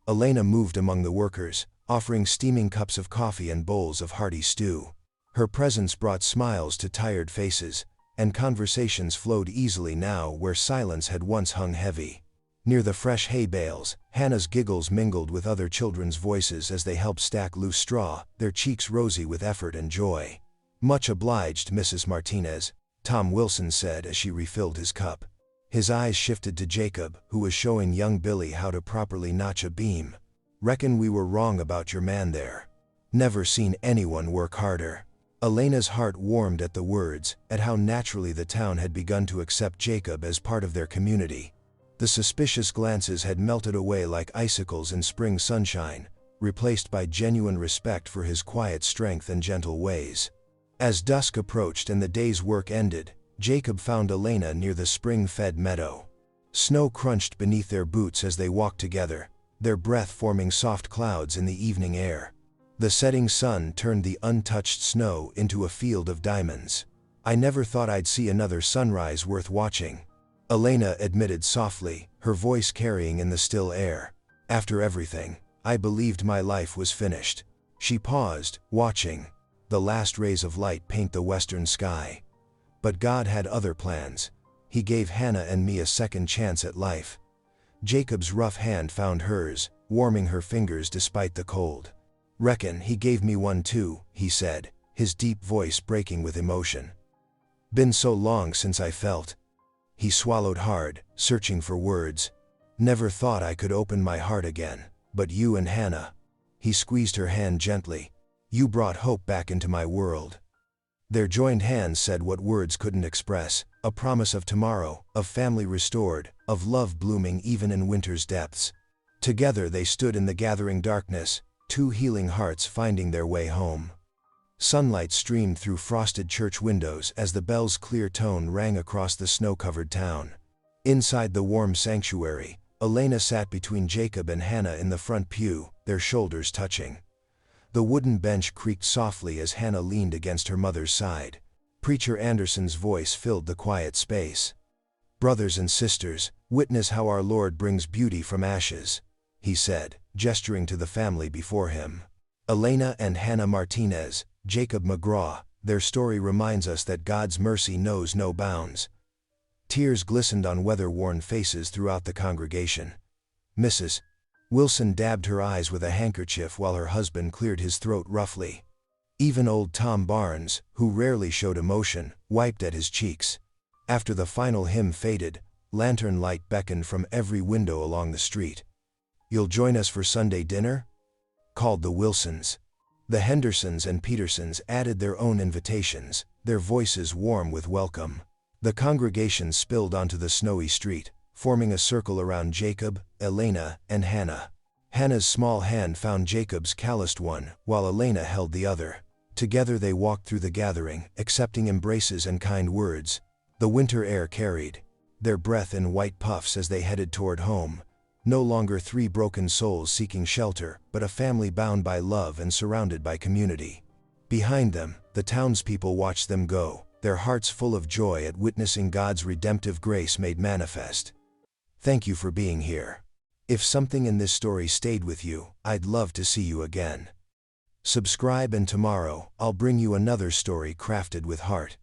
Elena moved among the workers, offering steaming cups of coffee and bowls of hearty stew. Her presence brought smiles to tired faces, and conversations flowed easily now where silence had once hung heavy. Near the fresh hay bales, Hannah's giggles mingled with other children's voices as they helped stack loose straw, their cheeks rosy with effort and joy. "Much obliged, Mrs. Martinez," Tom Wilson said as she refilled his cup. His eyes shifted to Jacob, who was showing young Billy how to properly notch a beam. "Reckon we were wrong about your man there. Never seen anyone work harder." Elena's heart warmed at the words, at how naturally the town had begun to accept Jacob as part of their community. The suspicious glances had melted away like icicles in spring sunshine, replaced by genuine respect for his quiet strength and gentle ways. As dusk approached and the day's work ended, Jacob found Elena near the spring-fed meadow. Snow crunched beneath their boots as they walked together, their breath forming soft clouds in the evening air. The setting sun turned the untouched snow into a field of diamonds. "I never thought I'd see another sunrise worth watching," Elena admitted softly, her voice carrying in the still air. "After everything, I believed my life was finished." She paused, watching the last rays of light paint the western sky. But God had other plans. He gave Hannah and me a second chance at life. Jacob's rough hand found hers, warming her fingers despite the cold. "Reckon he gave me one too," he said, his deep voice breaking with emotion. "Been so long since I felt." He swallowed hard, searching for words. "Never thought I could open my heart again, but you and Hannah." He squeezed her hand gently. "You brought hope back into my world." Their joined hands said what words couldn't express, a promise of tomorrow, of family restored, of love blooming even in winter's depths. Together they stood in the gathering darkness, two healing hearts finding their way home. Sunlight streamed through frosted church windows as the bell's clear tone rang across the snow-covered town. Inside the warm sanctuary, Elena sat between Jacob and Hannah in the front pew, their shoulders touching. The wooden bench creaked softly as Hannah leaned against her mother's side. Preacher Anderson's voice filled the quiet space. "Brothers and sisters, witness how our Lord brings beauty from ashes," he said, gesturing to the family before him. Elena and Hannah Martinez, Jacob McGraw, their story reminds us that God's mercy knows no bounds. Tears glistened on weather-worn faces throughout the congregation. Mrs. Wilson dabbed her eyes with a handkerchief while her husband cleared his throat roughly. Even old Tom Barnes, who rarely showed emotion, wiped at his cheeks. After the final hymn faded, lantern light beckoned from every window along the street. "You'll join us for Sunday dinner?" called the Wilsons. The Hendersons and Petersons added their own invitations, their voices warm with welcome. The congregation spilled onto the snowy street, forming a circle around Jacob, Elena, and Hannah. Hannah's small hand found Jacob's calloused one, while Elena held the other. Together they walked through the gathering, accepting embraces and kind words. The winter air carried their breath in white puffs as they headed toward home. No longer three broken souls seeking shelter, but a family bound by love and surrounded by community. Behind them, the townspeople watched them go, their hearts full of joy at witnessing God's redemptive grace made manifest. Thank you for being here. If something in this story stayed with you, I'd love to see you again. Subscribe and tomorrow, I'll bring you another story crafted with heart.